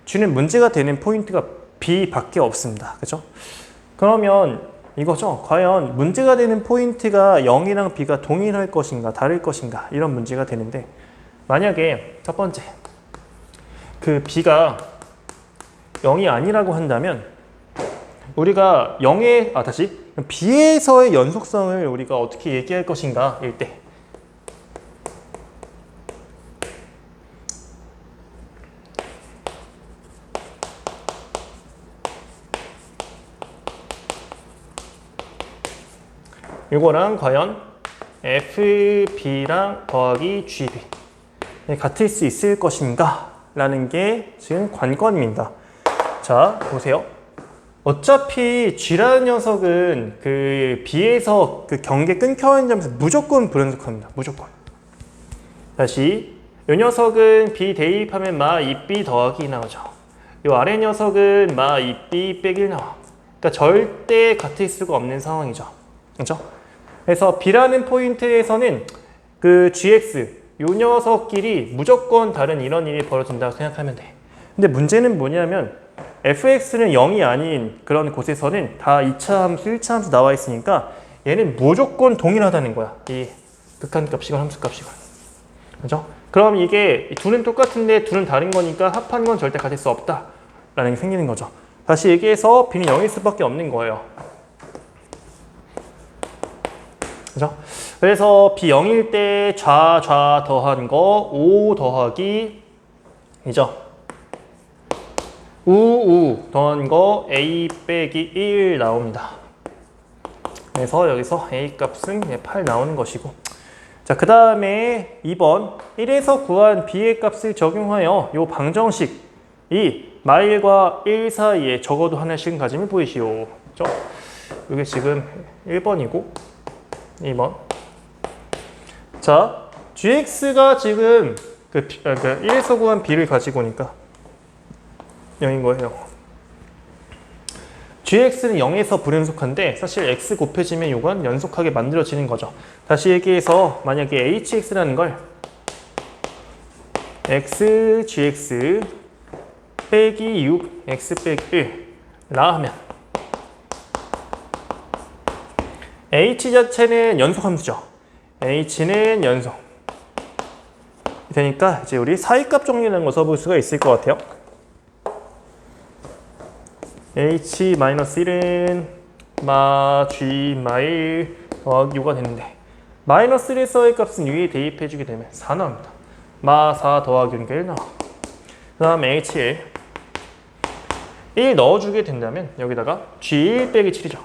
g는 문제가 되는 포인트가 b밖에 없습니다. 그렇죠? 그러면 이거죠. 과연 문제가 되는 포인트가 0이랑 b가 동일할 것인가 다를 것인가 이런 문제가 되는데 만약에 첫 번째 그 b가 0이 아니라고 한다면 우리가 0의 b에서의 연속성을 우리가 어떻게 얘기할 것인가 일 때 이거랑 과연 FB랑 더하기 GB 같을 수 있을 것인가? 라는 게 지금 관건입니다. 자, 보세요. 어차피 G라는 녀석은 그 B에서 그 경계 끊겨 있는 점에서 무조건 불연속합니다. 무조건. 다시, 이 녀석은 B 대입하면 마 2B 더하기 2 나오죠. 이 아래 녀석은 마 2B 빼기 1 나와. 그러니까 절대 같을 수가 없는 상황이죠. 그렇죠? 그래서 B라는 포인트에서는 그 GX 이 녀석끼리 무조건 다른 이런 일이 벌어진다고 생각하면 돼. 근데 문제는 뭐냐면 fx는 0이 아닌 그런 곳에서는 다 2차 함수, 1차 함수 나와 있으니까 얘는 무조건 동일하다는 거야. 이 극한값이건 함수값이건. 그죠? 그럼 이게 둘은 똑같은데 둘은 다른 거니까 합한 건 절대 같을 수 없다. 라는 게 생기는 거죠. 다시 얘기해서 b는 0일 수밖에 없는 거예요. 그죠? 그래서 b 0일 때 좌 더한 거 5 더하기 이죠. 우 더한 거 a 빼기 1 나옵니다. 그래서 여기서 a 값은 8 나오는 것이고 자, 그 다음에 2번 1에서 구한 b의 값을 적용하여 이 방정식이 마일과 1 사이에 적어도 하나씩은 가짐을 보이시오. 그렇죠? 이게 지금 1번이고 2번. 자, gx가 지금 그 1에서 구한 b를 가지고 오니까 0인 거예요. gx는 0에서 불연속한데 사실 x 곱해지면 이건 연속하게 만들어지는 거죠. 다시 얘기해서 만약에 hx라는 걸 x, gx 빼기 6, x 빼기 1라 하면 h 자체는 연속 함수죠. h는 연속. 되니까 이제 우리 사이값 정리라는 거 써볼 수가 있을 것 같아요. h-1은 마 g 마1 더하기 5가 되는데 마이너스 1의 값은 위에 대입해주게 되면 4 나옵니다. 마 4 더하기 5니까 1 나와. 그 다음에 h1 1 넣어주게 된다면 여기다가 g1 빼기 7이죠.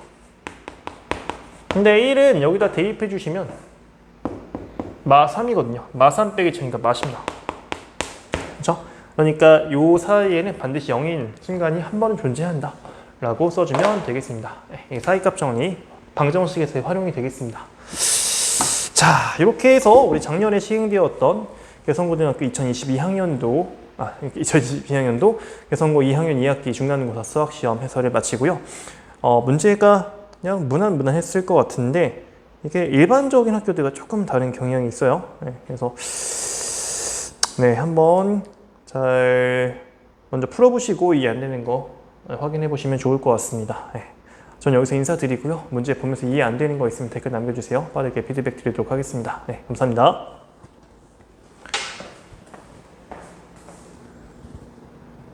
근데 1은 여기다 대입해 주시면 마 3이거든요. 마 3 빼기 7이니까 마 10 나와. 그렇죠? 그러니까 요 사이에는 반드시 0인 순간이 한 번은 존재한다 라고 써주면 되겠습니다. 네, 사이값 정리 방정식에서 활용이 되겠습니다. 자, 이렇게 해서 우리 작년에 시행되었던 개성고등학교 2022학년도 개성고 2학년 2학기 중간고사 수학시험 해설을 마치고요. 문제가 그냥 무난했을 것 같은데 이게 일반적인 학교들과 조금 다른 경향이 있어요. 네, 그래서 한번 잘 먼저 풀어보시고 이해 안 되는 거 확인해 보시면 좋을 것 같습니다. 네, 전 여기서 인사드리고요. 문제 보면서 이해 안 되는 거 있으면 댓글 남겨주세요. 빠르게 피드백 드리도록 하겠습니다. 네, 감사합니다.